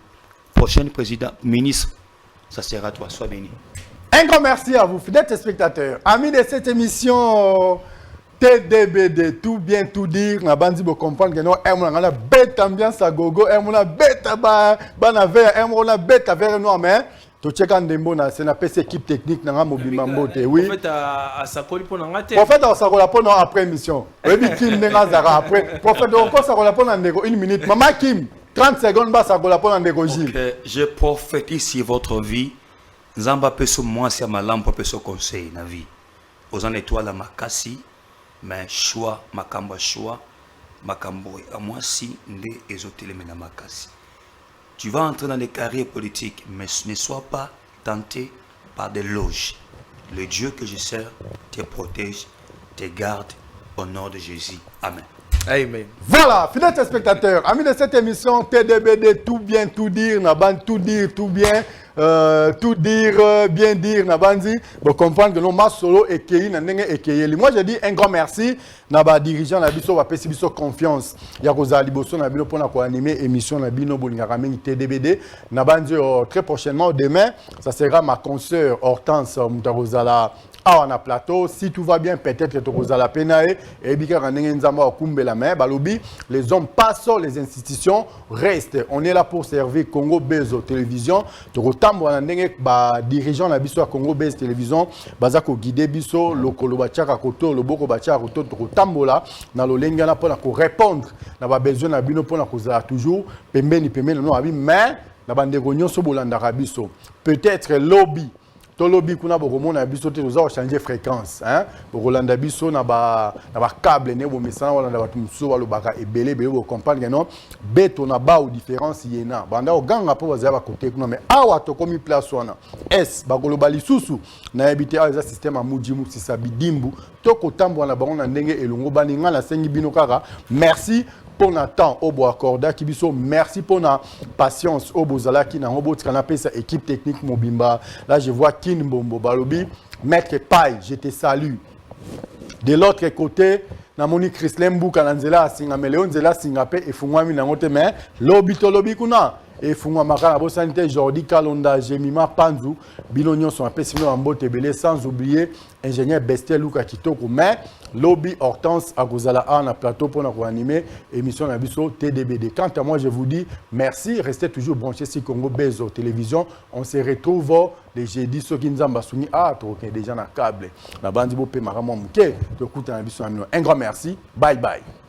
Prochain président, ministre, ça sera à toi. Sois béni. Un grand merci à vous, fidèles spectateurs. Amis de cette émission TDBD, tout bien, tout dire. On a bandi pour comprendre que nous avons une bête ambiance à gogo, on a bête à banavert, on a bête à verre noir, mais tout ce qu'on demande, c'est une équipe technique dans Mobimambo. Oui. En fait, à Sakoli pour n'engager. En fait, on s'arrête pour après émission. Oui, Kim Nengazara après. Prophète, on s'arrête pour une minute. Maman Kim, 30 secondes, ça s'arrête pour okay. Je prophétise sur votre vie. Nzamba peso moi c'est ma lampe peso conseil na vie. Aux en étoile à makasi, mais choix makambo à moi si ndé ezotele mena makasi. Tu vas entrer dans les carrières politiques, mais ne sois pas tenté par des loges. Le Dieu que je sers te protège, te garde au nom de Jésus. Amen. Amen. Voilà, fidèles spectateurs, amis de cette émission TDBD, tout bien, tout dire, naban, tout dire, tout bien, tout dire, bien dire, nabandi. Vous comprenez que nous, ma solo et Kéi, n'engé et Kéi. Moi, je dis un grand merci, naba dirigeant, nabiso, va pesi biso confiance. Yakoza liboso, nabino, pour nous animer émission, nabino, bolingarameng TDBD. Nabandi, très prochainement, demain, ça sera ma consoeur Hortense Moutarozala. Ah, on a plateau. Si tout va bien, peut-être que tu vas la peine. Et bien, les hommes passent, les institutions restent. On est là pour servir Congo Bezo Télévision. Tu as dirigeant la biso Congo Bezo Télévision. Bazako guider biso, le kolobachaka koto, le boko bachaka koto, tu tambola. Na lo lengana pour répondre. Na ba besoin na bino pour na koza toujours. Pembeni no abi mais na bande gonyo so bolanda rabiso. Peut-être lobby. Tolobi kuna bokomo na biso te nous changer fréquence hein bokolanda biso na ba câble ne bo mesana wala na batu muso wala baka ebele bele bo comprendre non beto na ba ou différence yena banda o ganga po bazaba côté kuna mais awa to komi place wana s bakoloba lisusu na habité a système a mujimu sisa bidimbu to kotambo na bango na ndenge elongo baninga na sengi bino kaka merci pour notre temps au bois accorda kibiso merci pour notre patience au bozala qui na robot canapé sa équipe technique Mobimba. Là je vois Kin Bombo Balobi maître Paille, je te salue. De l'autre côté na moni Christine Mbuka na nzela singa meleo nzela singa pe efungwami na ngote mais lobby to lobby kuna efungwa makana bo sanité Jordi Kalonda Jemima Panzu bino nyonso apesi bino mbote belé sans oublier ingénieur Bestia Luka Kitoko mais lobby Hortense akozala na plateau pour na animer émission na biso TDBD. Quant à moi je vous dis merci, restez toujours branchés sur Congo Bezo Télévision. On se retrouve les jeudis ceux qui nous ambassouni déjà na câble na bandi bo pe maramo muke to kuta na biso un grand merci, bye bye.